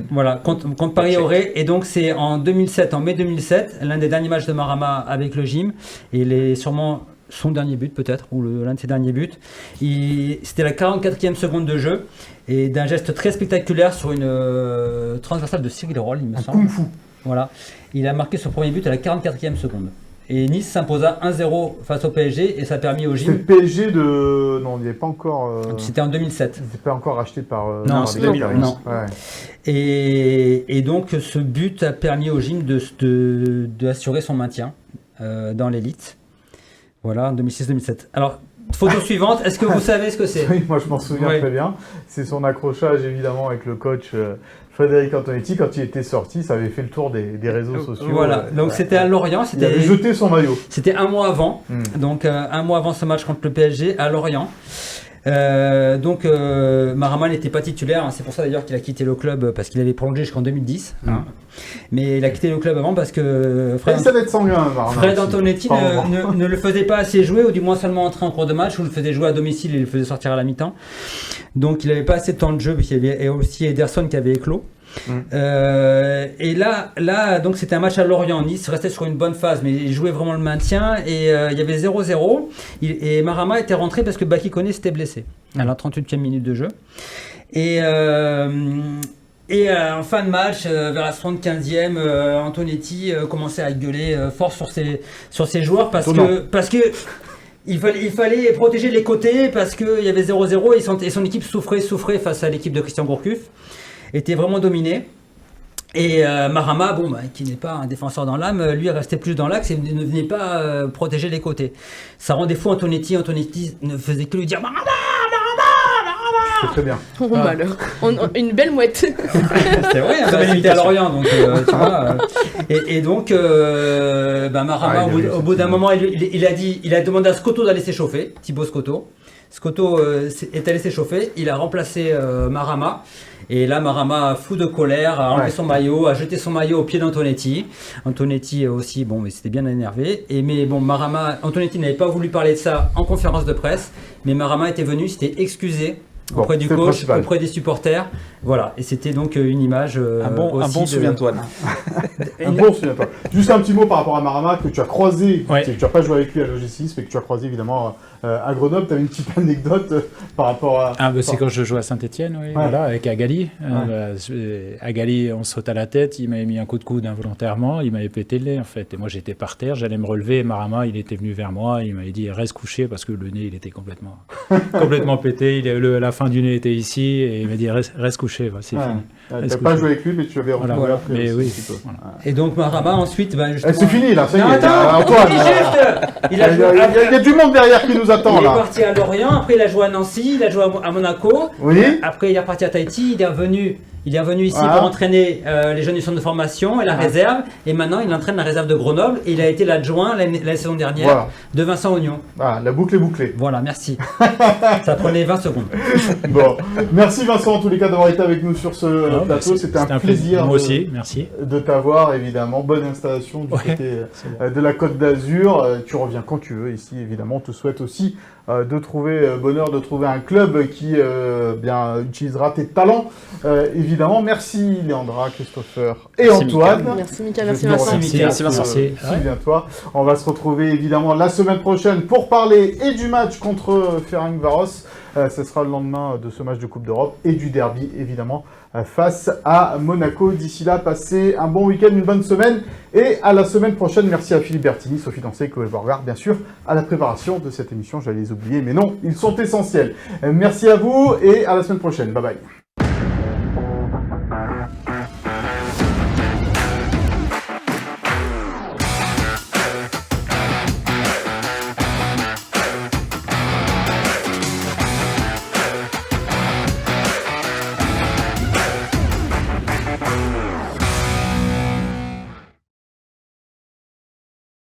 Voilà, contre Paris Auray. Et donc c'est en mai 2007, l'un des derniers matchs de Marama avec le gym. Et il est sûrement son dernier but peut-être, ou l'un de ses derniers buts. C'était la 44e seconde de jeu. Et d'un geste très spectaculaire sur une transversale de Cyril Roll, il me semble. Kung-fu. Voilà. Il a marqué son premier but à la 44e seconde. Et Nice s'imposa 1-0 face au PSG et ça a permis au C'est le gym. PSG de... Non, il n'est pas encore... C'était en 2007. Il n'était pas encore racheté par... Non, c'est les 2000, Paris. non. Ouais. Et donc ce but a permis au gym d'assurer son maintien dans l'élite. Voilà, en 2006-2007. Alors, photo suivante, est-ce que vous savez ce que c'est? Oui, moi je m'en souviens Ouais. très bien. C'est son accrochage évidemment avec le coach Frédéric Antonetti. Quand il était sorti, ça avait fait le tour des réseaux sociaux. Voilà, donc c'était à Lorient. Il avait jeté son maillot. C'était un mois avant, donc un mois avant ce match contre le PSG à Lorient. Marama n'était pas titulaire, hein. C'est pour ça d'ailleurs qu'il a quitté le club parce qu'il avait prolongé jusqu'en 2010. Hein. Mais il a quitté le club avant parce que Ça va être sanguin, Marama. Fred Antonetti ne le faisait pas assez jouer, ou du moins seulement entrer en cours de match, ou le faisait jouer à domicile et le faisait sortir à la mi-temps. Donc il n'avait pas assez de temps de jeu, puisqu'il y avait aussi Ederson qui avait éclos. Et là, donc c'était un match à Lorient. Nice restait sur une bonne phase, mais il jouait vraiment le maintien. Et il y avait 0-0. Et Marama était rentré parce que Baki Koné s'était blessé à la 38e minute de jeu. Et en fin de match, vers la 75e, Antonetti commençait à gueuler fort sur ses joueurs parce que il fallait protéger les côtés parce qu'il y avait 0-0 et son équipe souffrait face à l'équipe de Christian Gourcuff. Était vraiment dominé. Et Marama, qui n'est pas un défenseur dans l'âme, lui restait plus dans l'axe et ne venait pas protéger les côtés. Ça rendait fou Antonetti. Antonetti ne faisait que lui dire Marama. C'est très bien. Oh malheur. Une belle mouette. C'était vrai, il était à Lorient, donc tu vois. Et donc, Marama, au bout d'un moment, il a demandé à Scotto d'aller s'échauffer, Thibaut Scotto. Scotto est allé s'échauffer, il a remplacé Marama. Et là, Marama, fou de colère, a enlevé son maillot, a jeté son maillot au pied d'Antonetti. Antonetti aussi, mais c'était bien énervé. Antonetti n'avait pas voulu parler de ça en conférence de presse, mais Marama était venu, s'était excusé auprès du coach, auprès des supporters. Voilà, et c'était donc une image. Un bon souviens-toi. Un bon souviens-toi. Juste un petit mot par rapport à Marama que tu as croisé. Ouais. Tu n'as pas joué avec lui à l'OGC, mais que tu as croisé évidemment à Grenoble. Tu avais une petite anecdote par rapport à. C'est quand je jouais à Saint-Etienne, voilà, avec Agali. Agali, on saute à la tête, il m'avait mis un coup de coude involontairement, il m'avait pété le nez en fait. Et moi j'étais par terre, j'allais me relever. Et Marama, il était venu vers moi, il m'avait dit reste couché parce que le nez il était complètement pété. La fin du nez était ici et il m'a dit reste couché, c'est fini. Tu n'as pas joué avec lui, mais tu avais retrouvé voilà. après. Mais oui. Voilà. Et donc Rabat ensuite, justement... c'est fini là, ça y est. Antoine, il y a du monde derrière qui nous attend là. Il est parti à Lorient, après il a joué à Nancy, il a joué à Monaco. Oui. Après il est reparti à Tahiti, il est revenu ici pour entraîner les jeunes du centre de formation et la réserve. Et maintenant il entraîne la réserve de Grenoble et il a été l'adjoint la saison dernière de Vincent Ognon. La boucle est bouclée. Voilà, merci. Ça prenait 20 secondes. Bon, merci Vincent en tous les cas d'avoir été avec nous sur ce plateau. C'était un plaisir. Moi aussi, merci. De t'avoir évidemment. Bonne installation du côté de la Côte d'Azur. Tu reviens quand tu veux ici évidemment. On te souhaite aussi de trouver un club qui utilisera tes talents. Évidemment, merci Léandra, Christopher et Antoine. Merci Mika, merci Vincent. Merci Vincent. Souviens-toi. On va se retrouver évidemment la semaine prochaine pour parler et du match contre Ferencváros. Ce sera le lendemain de ce match de Coupe d'Europe et du derby évidemment face à Monaco. D'ici là, passez un bon week-end, une bonne semaine et à la semaine prochaine. Merci à Philippe Bertini, Sophie Dancey, Chloé Borgard, bien sûr, à la préparation de cette émission. J'allais les oublier, mais non, ils sont essentiels. Merci à vous et à la semaine prochaine. Bye bye.